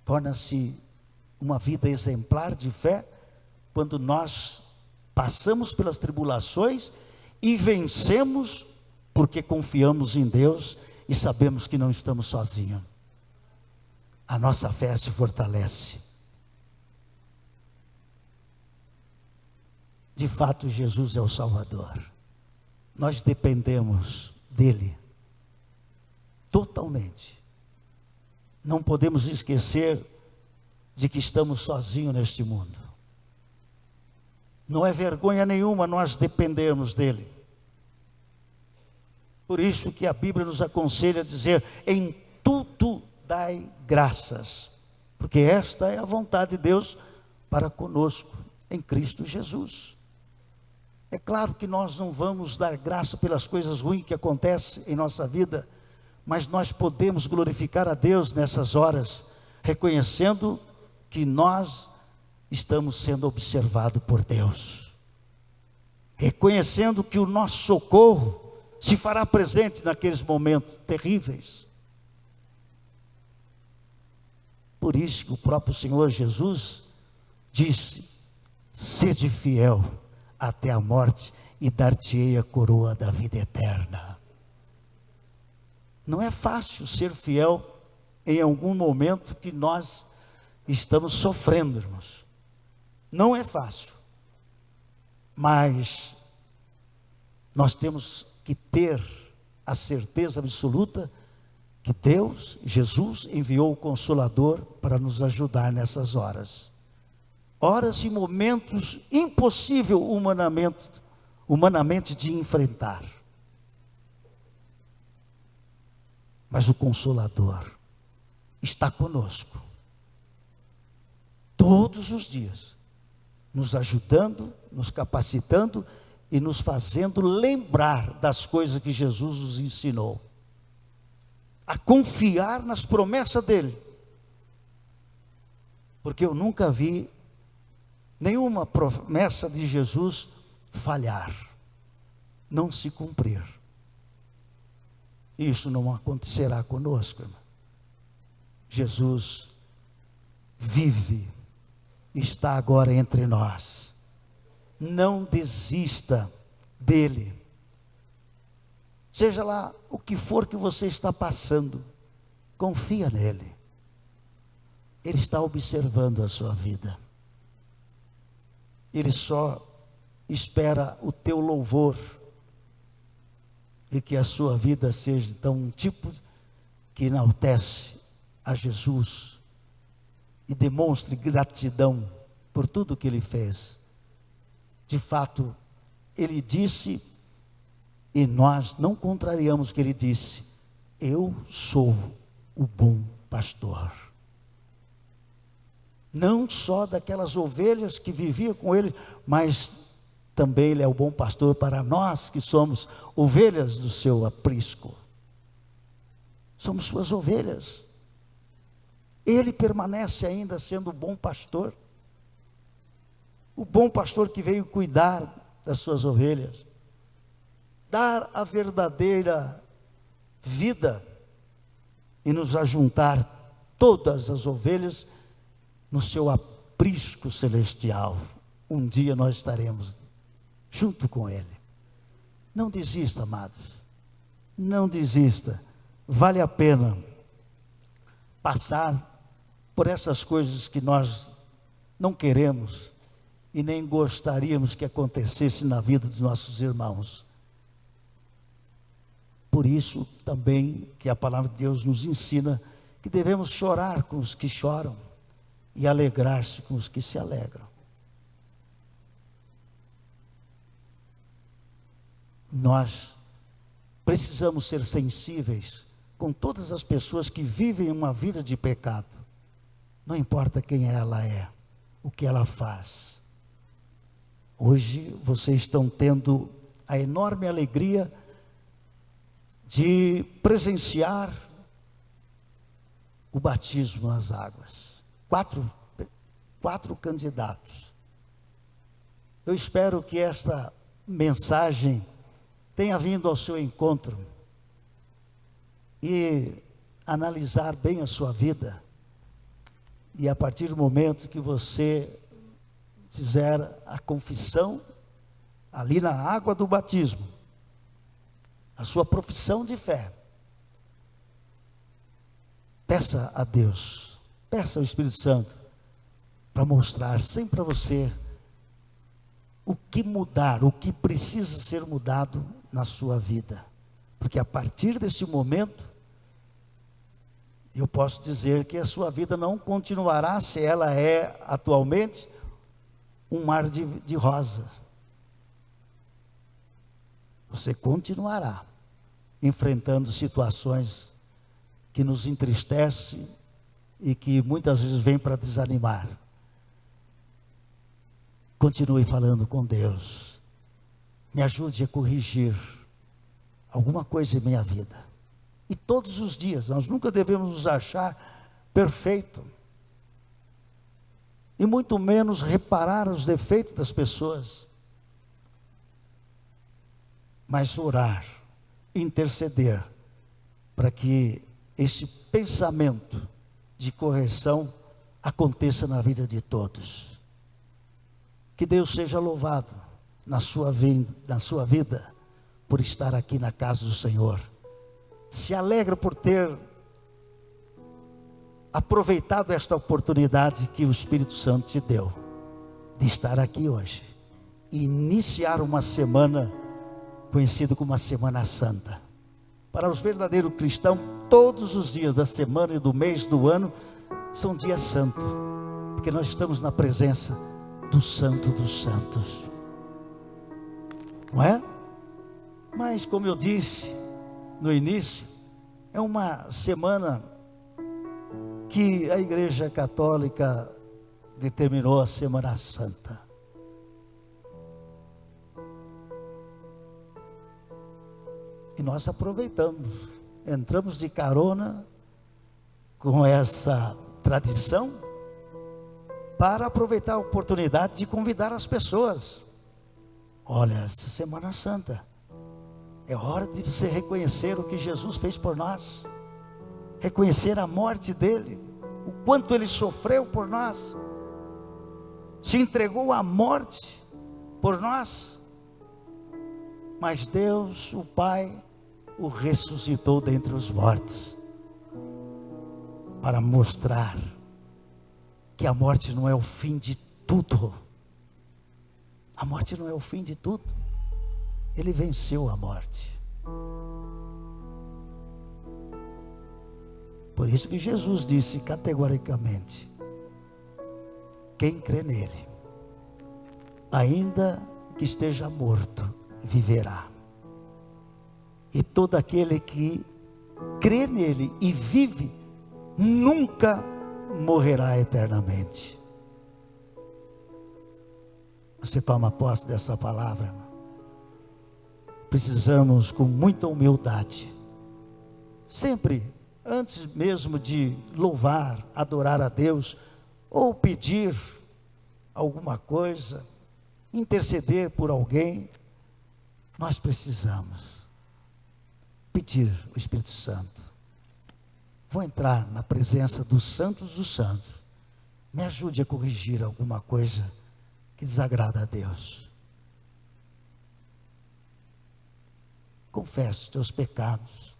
torna-se uma vida exemplar de fé quando nós passamos pelas tribulações e vencemos porque confiamos em Deus e sabemos que não estamos sozinhos. A nossa fé se fortalece. De fato, Jesus é o Salvador. Nós dependemos dele totalmente. Não podemos esquecer de que estamos sozinhos neste mundo. Não é vergonha nenhuma nós dependermos dele. Por isso que a Bíblia nos aconselha a dizer: em tudo dai graças, porque esta é a vontade de Deus para conosco, em Cristo Jesus. É claro que nós não vamos dar graça pelas coisas ruins que acontecem em nossa vida, mas nós podemos glorificar a Deus nessas horas, reconhecendo que nós estamos sendo observados por Deus, reconhecendo que o nosso socorro se fará presente naqueles momentos terríveis. Por isso que o próprio Senhor Jesus disse: sede fiel até a morte e dar-te-ei a coroa da vida eterna. Não é fácil ser fiel em algum momento que nós estamos sofrendo, irmãos. Não é fácil. Mas nós temos que ter a certeza absoluta que Deus, Jesus, enviou o Consolador para nos ajudar nessas horas. Horas e momentos impossível humanamente de enfrentar. Mas o Consolador está conosco todos os dias, nos ajudando, nos capacitando e nos fazendo lembrar das coisas que Jesus nos ensinou, a confiar nas promessas dele, porque eu nunca vi nenhuma promessa de Jesus falhar, não se cumprir. Isso não acontecerá conosco, irmão. Jesus vive, está agora entre nós. Não desista dele. Seja lá o que for que você está passando, confia nele. Ele está observando a sua vida. Ele só espera o teu louvor e que a sua vida seja então um tipo que enaltece a Jesus e demonstre gratidão por tudo que ele fez. De fato, ele disse, e nós não contrariamos o que ele disse: eu sou o bom pastor. Não só daquelas ovelhas que viviam com ele, mas também ele é o bom pastor para nós que somos ovelhas do seu aprisco. Somos suas ovelhas. Ele permanece ainda sendo o bom pastor. O bom pastor que veio cuidar das suas ovelhas, dar a verdadeira vida e nos ajuntar todas as ovelhas no seu aprisco celestial. Um dia nós estaremos junto com ele. Não desista, amados. Não desista. Vale a pena passar por essas coisas que nós não queremos e nem gostaríamos que acontecesse na vida dos nossos irmãos. Por isso também que a palavra de Deus nos ensina que devemos chorar com os que choram e alegrar-se com os que se alegram. Nós precisamos ser sensíveis com todas as pessoas que vivem uma vida de pecado. Não importa quem ela é, o que ela faz. Hoje vocês estão tendo a enorme alegria de presenciar o batismo nas águas. Quatro candidatos. Eu espero que esta mensagem tenha vindo ao seu encontro e analisar bem a sua vida E a partir do momento que você fizer a confissão, ali na água do batismo, a sua profissão de fé, peça a Deus, peça ao Espírito Santo, para mostrar sempre para você o que mudar, o que precisa ser mudado na sua vida. Porque a partir desse momento, eu posso dizer que a sua vida não continuará, se ela é atualmente, um mar de rosas. Você continuará enfrentando situações que nos entristecem e que muitas vezes vêm para desanimar. Continue falando com Deus. Me ajude a corrigir alguma coisa em minha vida. E todos os dias, nós nunca devemos nos achar perfeito. E muito menos reparar os defeitos das pessoas. Mas orar, interceder, para que esse pensamento de correção aconteça na vida de todos. Que Deus seja louvado na sua vida, por estar aqui na casa do Senhor. Se alegra por ter aproveitado esta oportunidade que o Espírito Santo te deu, de estar aqui hoje, e iniciar uma semana conhecida como a Semana Santa. Para os verdadeiros cristãos, todos os dias da semana e do mês, do ano, são dias santos, porque nós estamos na presença do Santo dos Santos, não é? Mas como eu disse no início, é uma semana que a Igreja Católica determinou a Semana Santa. E nós aproveitamos, entramos de carona com essa tradição para aproveitar a oportunidade de convidar as pessoas. Olha, essa Semana Santa é hora de você reconhecer o que Jesus fez por nós, reconhecer a morte dele, o quanto ele sofreu por nós, se entregou à morte por nós, mas Deus, o Pai, o ressuscitou dentre os mortos, para mostrar que a morte não é o fim de tudo. A morte não é o fim de tudo. Ele venceu a morte. Por isso que Jesus disse categoricamente: quem crê nele, ainda que esteja morto, viverá. E todo aquele que crê nele e vive, nunca morrerá eternamente. Você toma posse dessa palavra, irmão? Precisamos, com muita humildade, sempre, antes mesmo de louvar, adorar a Deus, ou pedir alguma coisa, interceder por alguém, nós precisamos pedir o Espírito Santo. Vou entrar na presença dos santos dos santos. Me ajude a corrigir alguma coisa que desagrada a Deus. Confesse os teus pecados,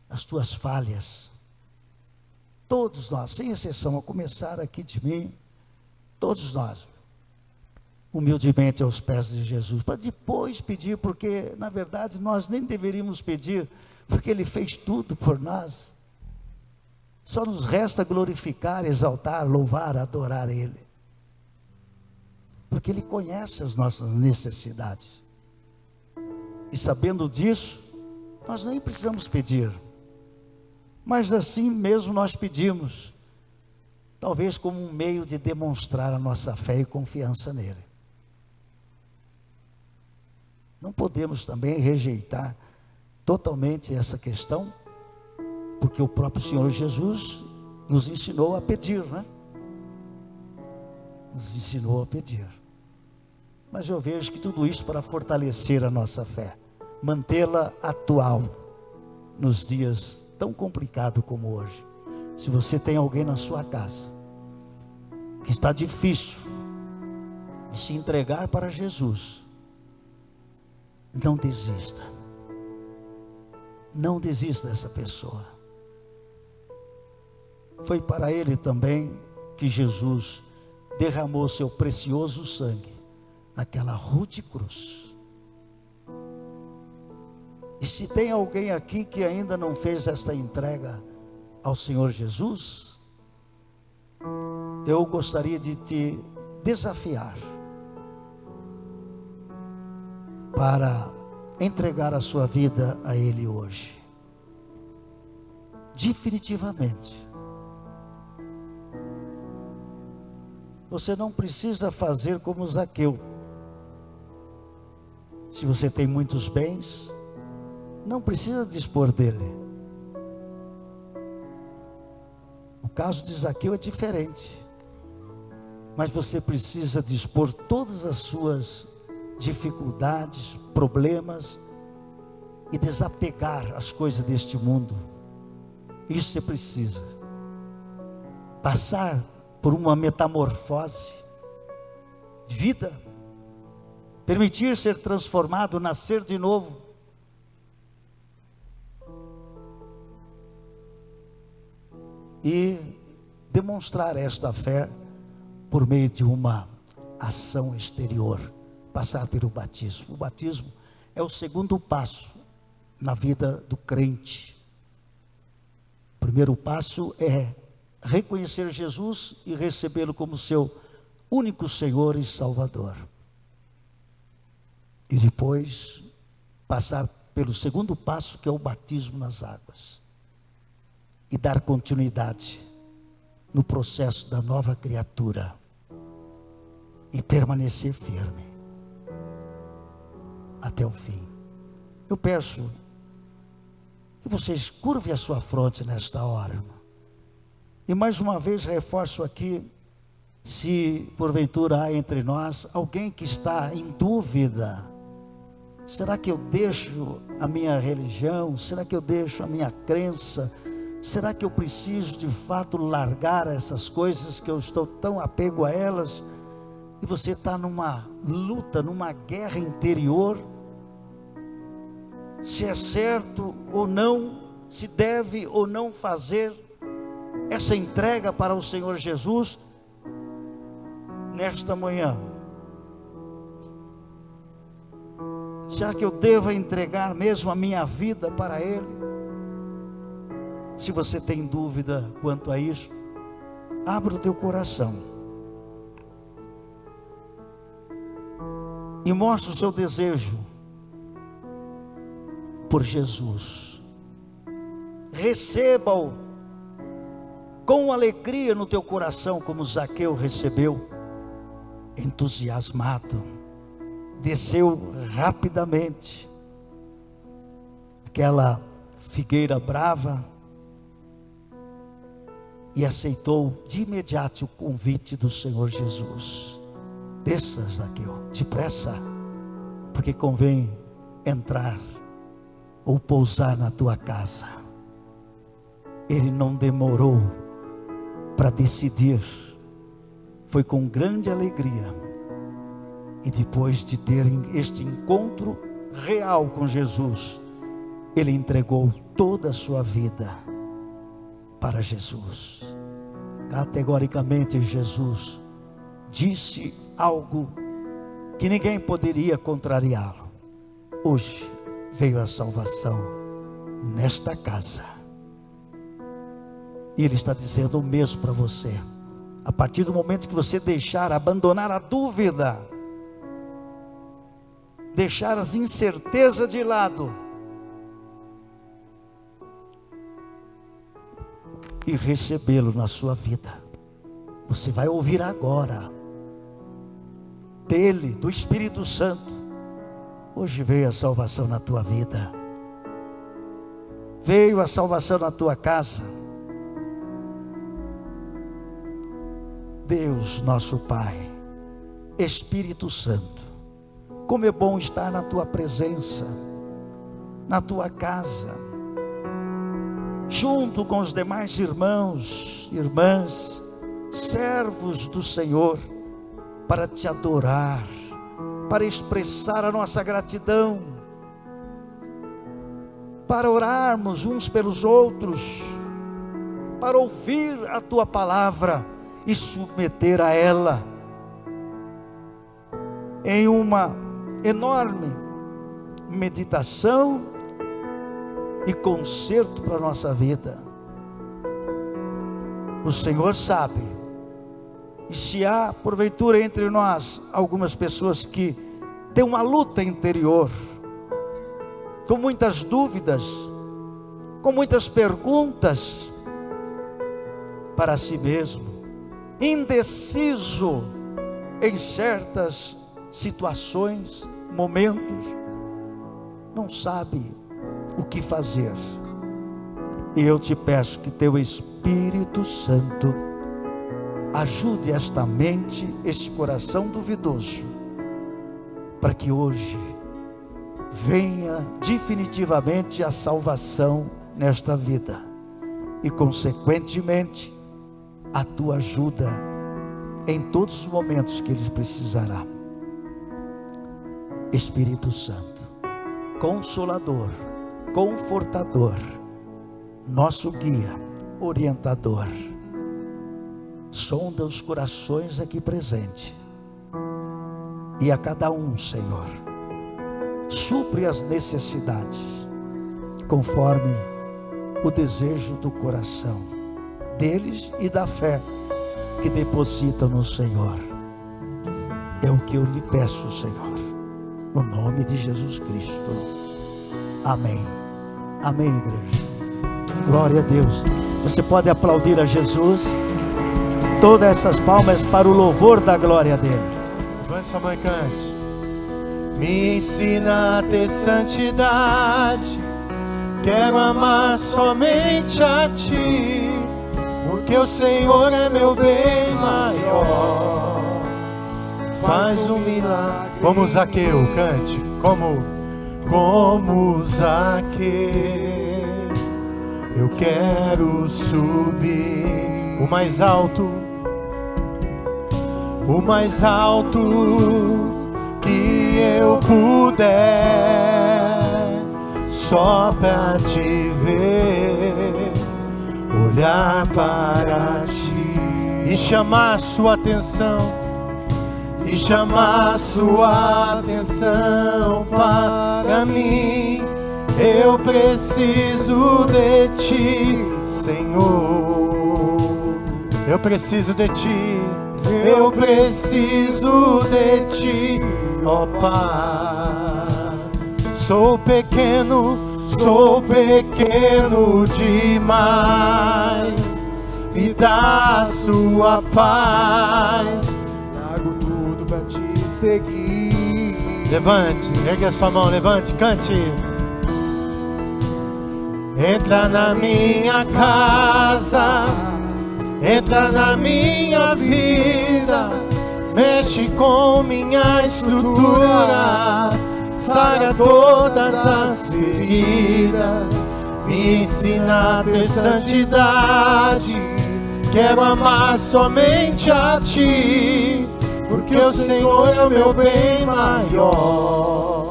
as tuas falhas. Todos nós, sem exceção, a começar aqui de mim, todos nós, humildemente aos pés de Jesus, para depois pedir, porque na verdade nós nem deveríamos pedir, porque Ele fez tudo por nós. Só nos resta glorificar, exaltar, louvar, adorar Ele, porque Ele conhece as nossas necessidades, e sabendo disso, nós nem precisamos pedir, mas assim mesmo nós pedimos, talvez como um meio de demonstrar a nossa fé e confiança nele. Não podemos também rejeitar totalmente essa questão, porque o próprio Senhor Jesus nos ensinou a pedir, né? Nos ensinou a pedir. Mas eu vejo que tudo isso para fortalecer a nossa fé, mantê-la atual nos dias tão complicados como hoje. Se você tem alguém na sua casa que está difícil de se entregar para Jesus, não desista. Não desista dessa pessoa. Foi para ele também que Jesus derramou seu precioso sangue naquela rude cruz. E se tem alguém aqui que ainda não fez esta entrega ao Senhor Jesus, eu gostaria de te desafiar para entregar a sua vida a Ele hoje, definitivamente. Você não precisa fazer como Zaqueu. Se você tem muitos bens, não precisa dispor dele. O caso de Zaqueu é diferente. Mas você precisa dispor todas as suas dificuldades, problemas e desapegar as coisas deste mundo. Isso você precisa. Passar por uma metamorfose de vida, permitir ser transformado, nascer de novo. E demonstrar esta fé por meio de uma ação exterior, passar pelo batismo. O batismo é o segundo passo na vida do crente. O primeiro passo é reconhecer Jesus e recebê-lo como seu único Senhor e Salvador. E depois passar pelo segundo passo, que é o batismo nas águas. E dar continuidade no processo da nova criatura. E permanecer firme até o fim. Eu peço que vocês curvem a sua fronte nesta hora. E mais uma vez reforço aqui, se porventura há entre nós alguém que está em dúvida: será que eu deixo a minha religião? Será que eu deixo a minha crença? Será que eu preciso de fato largar essas coisas que eu estou tão apego a elas? E você está numa luta, numa guerra interior, se é certo ou não, se deve ou não fazer essa entrega para o Senhor Jesus nesta manhã. Será que eu devo entregar mesmo a minha vida para Ele? Se você tem dúvida quanto a isso, abra o teu coração e mostre o seu desejo por Jesus. Receba-o com alegria no teu coração, como Zaqueu recebeu, entusiasmado. Desceu rapidamente aquela figueira brava e aceitou de imediato o convite do Senhor Jesus. Desça, Zaqueu, depressa, porque convém entrar ou pousar na tua casa. Ele não demorou para decidir, foi com grande alegria. E depois de ter este encontro real com Jesus, ele entregou toda a sua vida para Jesus. Categoricamente Jesus disse algo que ninguém poderia contrariá-lo. Hoje veio a salvação nesta casa. E Ele está dizendo o mesmo para você. A partir do momento que você abandonar a dúvida, deixar as incertezas de lado e recebê-lo na sua vida, você vai ouvir agora dele, do Espírito Santo: hoje veio a salvação na tua vida, veio a salvação na tua casa. Deus nosso Pai, Espírito Santo, como é bom estar na tua presença, na tua casa, junto com os demais irmãos, irmãs, servos do Senhor, para te adorar, para expressar a nossa gratidão, para orarmos uns pelos outros, para ouvir a tua palavra e submeter a ela em uma enorme meditação e conserto para a nossa vida. O Senhor sabe, e se há porventura entre nós algumas pessoas que têm uma luta interior, com muitas dúvidas, com muitas perguntas para si mesmo, indeciso em certas situações, momentos, não sabe o que fazer, e eu te peço que teu Espírito Santo ajude esta mente, este coração duvidoso, para que hoje venha definitivamente a salvação nesta vida, e consequentemente a tua ajuda em todos os momentos que ele precisará. Espírito Santo, Consolador, Confortador, nosso guia, orientador, sonda os corações aqui presentes, e a cada um, Senhor, supre as necessidades, conforme o desejo do coração deles e da fé que depositam no Senhor. É o que eu lhe peço, Senhor, no nome de Jesus Cristo. Amém. Amém, igreja. Glória a Deus. Você pode aplaudir a Jesus. Todas essas palmas para o louvor da glória dele. Levante sua mão e cante. Me ensina a ter santidade, quero amar somente a ti, porque o Senhor é meu bem maior. Faz um milagre. Como Zaqueu, cante. Como Zaqueu, eu quero subir o mais alto que eu puder, só pra te ver, olhar para ti e chamar sua atenção, para mim. Eu preciso de ti, Senhor. Eu preciso de ti. Eu preciso de ti, ó Pai. Sou pequeno demais. Me dá a sua paz. Trago tudo pra te seguir. Levante, ergue a sua mão, levante, cante. Entra na minha casa, entra na minha vida, mexe com minha estrutura, sara todas as feridas, me ensina a ter santidade, quero amar somente a ti, porque o Senhor é o meu bem maior.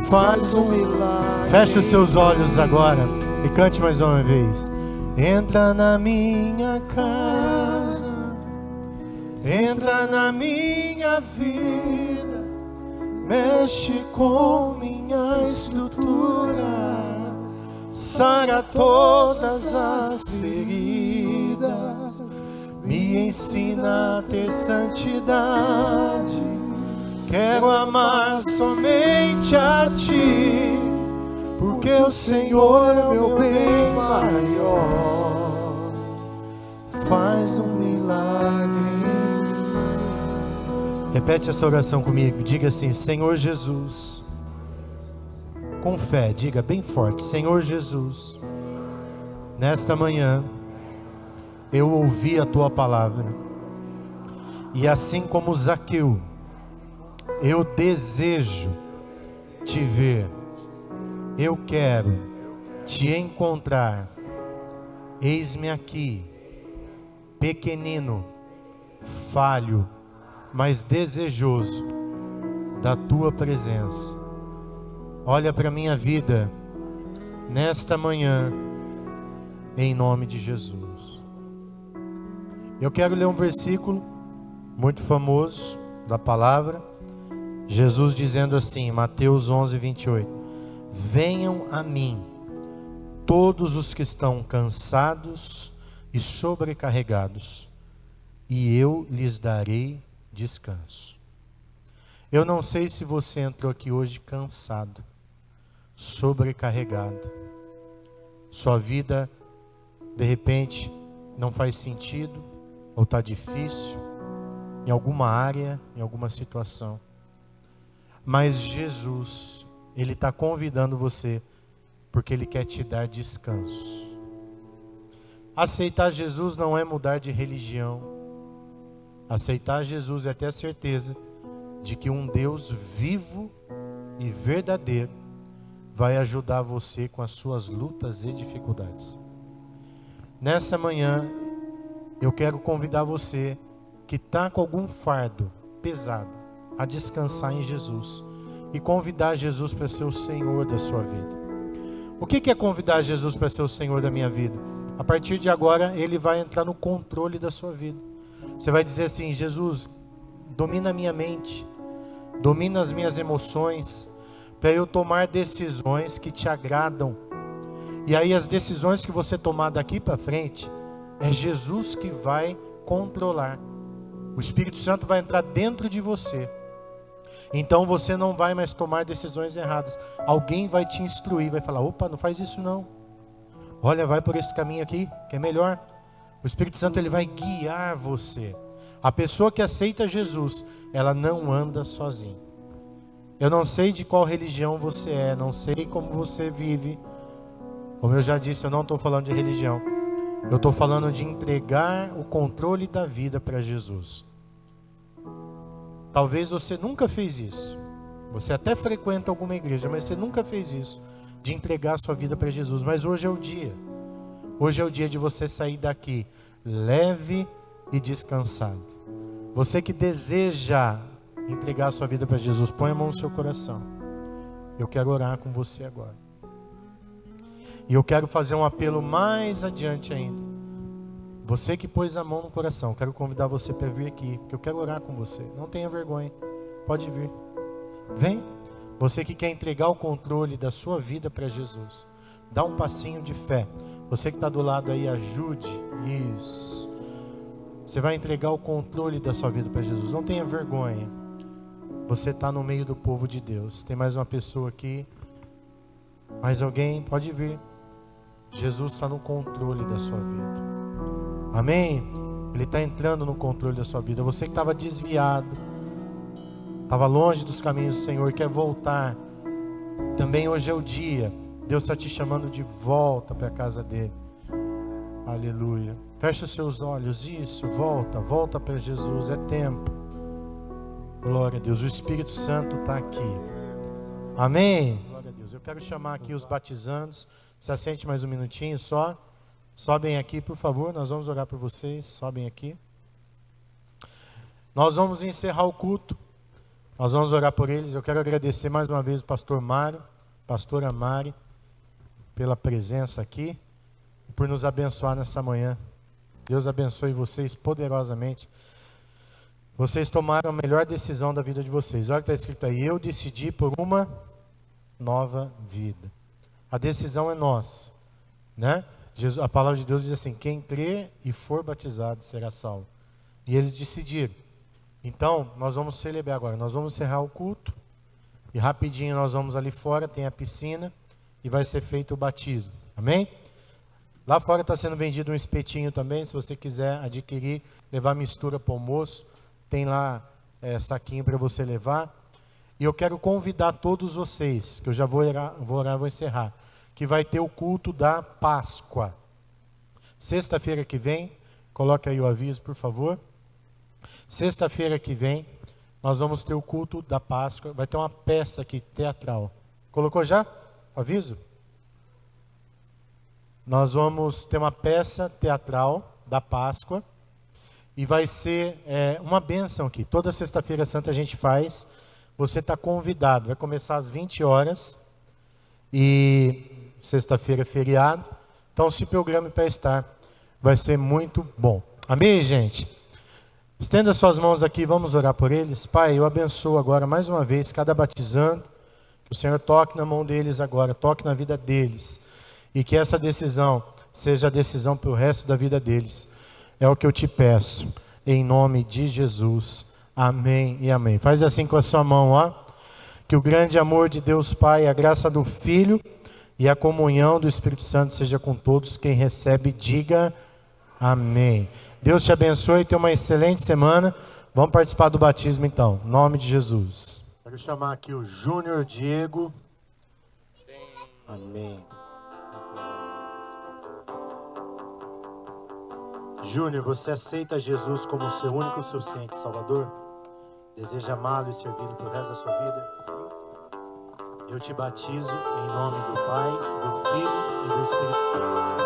Faz um milagre. Feche os seus olhos agora e cante mais uma vez. Entra na minha casa, entra na minha vida, mexe com minha estrutura, sara todas as feridas, me ensina a ter santidade, quero amar somente a ti, porque o Senhor é o meu bem maior. Faz um milagre. Repete essa oração comigo. Diga assim: Senhor Jesus. Com fé, diga bem forte: Senhor Jesus, nesta manhã eu ouvi a tua palavra, e assim como Zaqueu, eu desejo te ver. Eu quero te encontrar. Eis-me aqui. pequenino, falho, mas desejoso da tua presença. Olha para a minha vida nesta manhã, em nome de Jesus. Eu quero ler um versículo muito famoso da palavra, Jesus dizendo assim, Mateus 11, 28, venham a mim todos os que estão cansados e sobrecarregados, e eu lhes darei descanso. Eu não sei se você entrou aqui hoje cansado, sobrecarregado. Sua vida, de repente, não faz sentido, ou está difícil, em alguma área, em alguma situação. Mas Jesus, Ele está convidando você, porque Ele quer te dar descanso. Aceitar Jesus não é mudar de religião. Aceitar Jesus é ter a certeza de que um Deus vivo e verdadeiro vai ajudar você com as suas lutas e dificuldades. Nessa manhã, eu quero convidar você que está com algum fardo pesado a descansar em Jesus e convidar Jesus para ser o Senhor da sua vida. O que é convidar Jesus para ser o Senhor da minha vida? A partir de agora, Ele vai entrar no controle da sua vida. Você vai dizer assim, Jesus, domina a minha mente, domina as minhas emoções, para eu tomar decisões que te agradam. E aí as decisões que você tomar daqui para frente, é Jesus que vai controlar. O Espírito Santo vai entrar dentro de você. Então você não vai mais tomar decisões erradas. Alguém vai te instruir, vai falar, opa, não faz isso não. Olha, vai por esse caminho aqui, que é melhor. O Espírito Santo, ele vai guiar você. A pessoa que aceita Jesus, ela não anda sozinha. Eu não sei de qual religião você é, não sei como você vive. Como eu já disse, eu não estou falando de religião. Eu estou falando de entregar o controle da vida para Jesus. Talvez você nunca fez isso. Você até frequenta alguma igreja, mas você nunca fez isso, de entregar a sua vida para Jesus. Mas hoje é o dia. Hoje é o dia de você sair daqui leve e descansado. Você que deseja entregar a sua vida para Jesus, põe a mão no seu coração. Eu quero orar com você agora. E eu quero fazer um apelo mais adiante ainda. Você que pôs a mão no coração, quero convidar você para vir aqui, porque eu quero orar com você. Não tenha vergonha, pode vir. Vem. Você que quer entregar o controle da sua vida para Jesus, dá um passinho de fé. Você que está do lado aí, ajude. Isso. Você vai entregar o controle da sua vida para Jesus. Não tenha vergonha. Você está no meio do povo de Deus. Tem mais uma pessoa aqui. Mais alguém? Pode vir. Jesus está no controle da sua vida. Amém? Ele está entrando no controle da sua vida. Você que estava desviado, estava longe dos caminhos do Senhor, quer voltar. Também hoje é o dia. Deus está te chamando de volta para a casa dele. Aleluia. Fecha os seus olhos. Isso, volta para Jesus. É tempo. Glória a Deus. O Espírito Santo está aqui. Amém? Glória a Deus. Eu quero chamar aqui os batizandos. Se assente mais um minutinho só. Sobem aqui, por favor. Nós vamos orar por vocês. Sobem aqui. Nós vamos encerrar o culto. Nós vamos orar por eles. Eu quero agradecer mais uma vez o pastor Mário, pastora Mari, pela presença aqui, por nos abençoar nessa manhã. Deus abençoe vocês poderosamente. Vocês tomaram a melhor decisão da vida de vocês. Olha o que está escrito aí. Eu decidi por uma nova vida. A decisão é nossa, né? A palavra de Deus diz assim, quem crer e for batizado será salvo. E eles decidiram. Então, nós vamos celebrar agora. Nós vamos encerrar o culto. E rapidinho nós vamos ali fora, tem a piscina. E vai ser feito o batismo. Amém? Lá fora está sendo vendido um espetinho também. Se você quiser adquirir, levar mistura para o almoço. Tem lá saquinho para você levar. E eu quero convidar todos vocês, que eu já vou orar, vou encerrar. Que vai ter o culto da Páscoa. Sexta-feira que vem, coloque aí o aviso, por favor. Sexta-feira que vem, nós vamos ter o culto da Páscoa. Vai ter uma peça aqui, teatral. Colocou já? Aviso? Nós vamos ter uma peça teatral da Páscoa, E vai ser uma bênção aqui. Toda sexta-feira santa a gente faz. Você está convidado. Vai começar às 20 horas. E sexta-feira é feriado. Então se programe para estar. Vai ser muito bom. Amém, gente? Estenda suas mãos aqui, vamos orar por eles. Pai, eu abençoo agora mais uma vez cada batizando. Que o Senhor toque na mão deles agora, toque na vida deles. E que essa decisão seja a decisão para o resto da vida deles. É o que eu te peço, em nome de Jesus. Amém e amém. Faz assim com a sua mão, ó. Que o grande amor de Deus Pai, a graça do Filho e a comunhão do Espírito Santo seja com todos. Quem recebe, diga amém. Deus te abençoe e tenha uma excelente semana. Vamos participar do batismo então, em nome de Jesus. Quero chamar aqui o Júnior Diego. Amém. Júnior, você aceita Jesus como seu único e suficiente Salvador? Deseja amá-lo e servi-lo para o resto da sua vida? Eu te batizo em nome do Pai, do Filho e do Espírito Santo.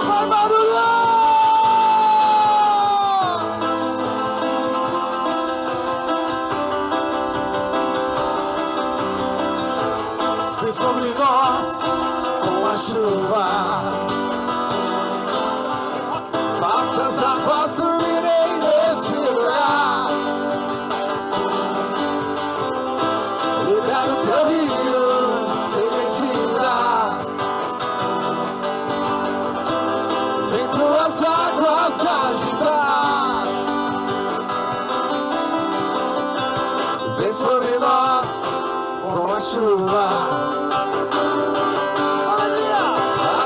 Vai barulhar! Vem sobre nós com a chuva, faça as águas subirem neste lugar, libera o teu rio sem medida. Vem tuas águas agitar, vem sobre nós com a chuva.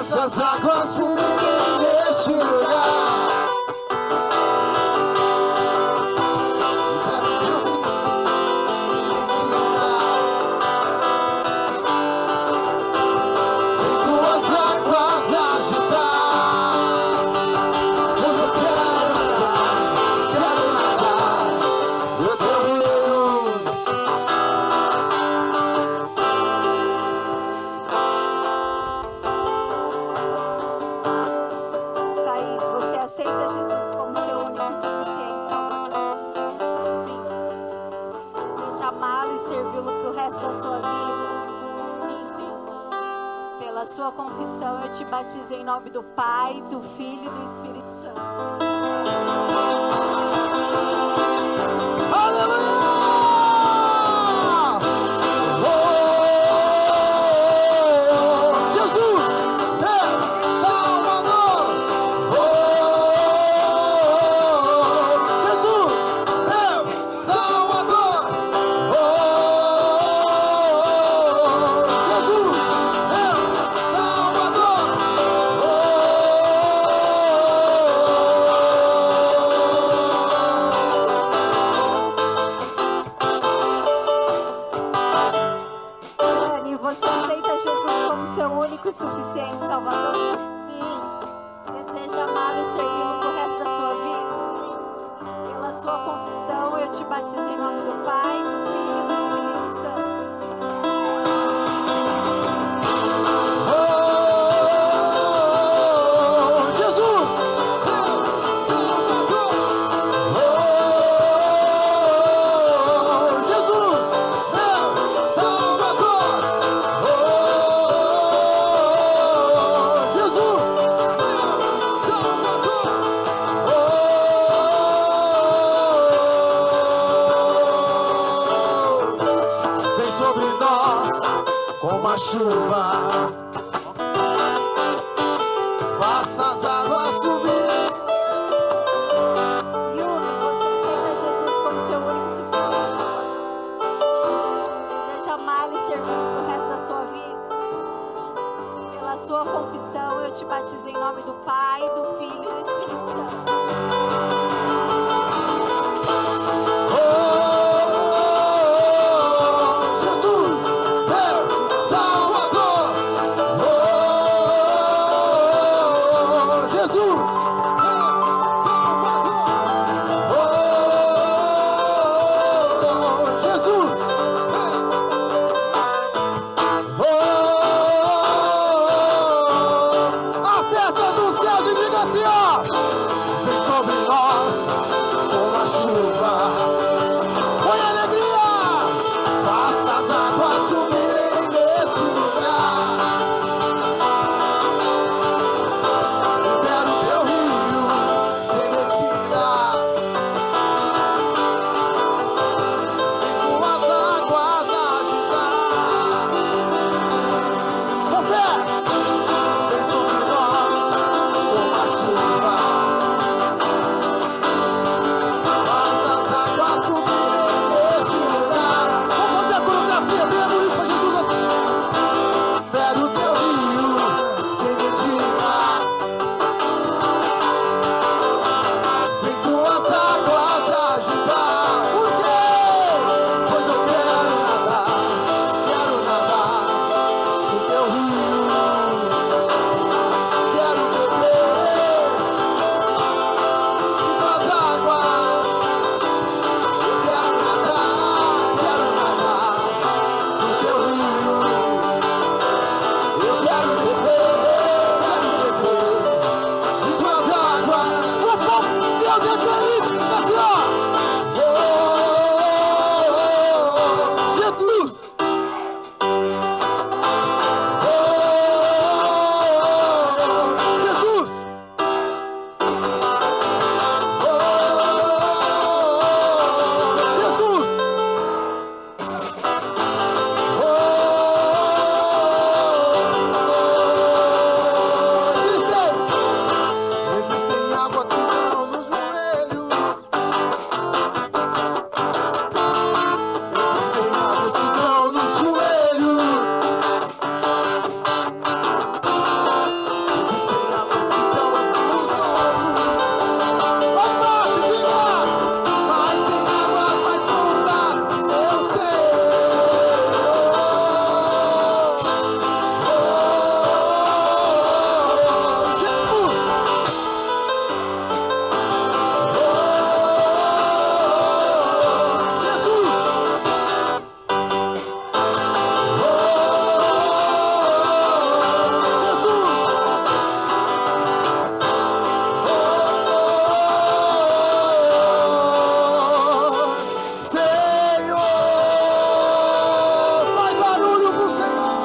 Faça as águas subirem neste lugar. Vem tuas águas agitar. Pois eu quero nadar no teu rio. Thaís, você aceita Jesus como seu único e suficiente Salvador? Sim. Deseja amá-lo e servi-lo para o resto da sua vida? Sim, sim. Pela sua confissão, eu te batizo em nome do Pai, do Filho e do Espírito Santo. Aleluia! Jesus, meu Salvador! Jesus, meu Salvador! Jesus, meu Salvador! Dani, você aceita Jesus como seu único e suficiente Salvador? Sim. Deseja amá-lo e servi-lo pro resto da sua vida? Sim. Pela sua confissão, eu te batizo em nome do Pai, do Filho e do Espírito Santo. Jesus, meu Salvador! Jesus, meu Salvador! Jesus, meu Salvador! Vem sobre nós como a chuva, faça as águas subir. Yumi, você aceita Jesus como seu único e suficiente Salvador? Deseja amá-lo e servi-lo pro resto da sua vida? Pela sua confissão, eu te batizo em nome do Pai, do Filho e do Espírito Santo. Jesus, meu Salvador! Jesus, meu Salvador! Jesus, sobre nós como a chuva. Põe alegria, faça as águas subirem neste lugar. Libera o teu rio sem medida, vem com as águas agitar. Com fé, vem sobre nós como a chuva. Faça as águas subirem neste lugar. Vamos fazer a coreografia, bem bonito pra Jesus assim. Libera o teu rio sem medidas, vem tuas águas agitar. Por quê? Pois eu quero nadar no teu rio. Quero beber de tuas águas. Eu quero nadar no teu rio. Eu quero beber de tuas águas. O povo de Deus é feliz, fica assim, ó. Oh, Jesus. Oh, Jesus. Oh, Jesus. Existem águas que dão no joelho. Existem águas que dão nos joelhos. Existem águas que dão nos ombros. Vai parte de lá, mas tem águas mais fundas, eu sei. Jesus. Senhor, faz barulho pro Senhor.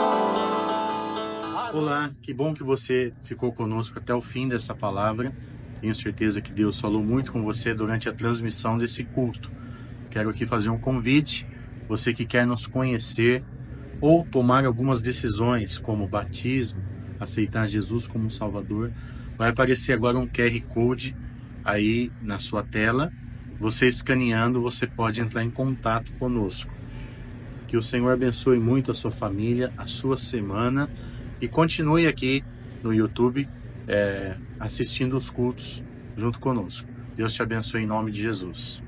Olá, que bom que você ficou conosco até o fim dessa palavra. Tenho certeza que Deus falou muito com você durante a transmissão desse culto. Quero aqui fazer um convite, você que quer nos conhecer ou tomar algumas decisões, como batismo, aceitar Jesus como Salvador. Vai aparecer agora um QR Code aí na sua tela. Você escaneando, você pode entrar em contato conosco. Que o Senhor abençoe muito a sua família, a sua semana, e continue aqui no YouTube assistindo os cultos junto conosco. Deus te abençoe em nome de Jesus.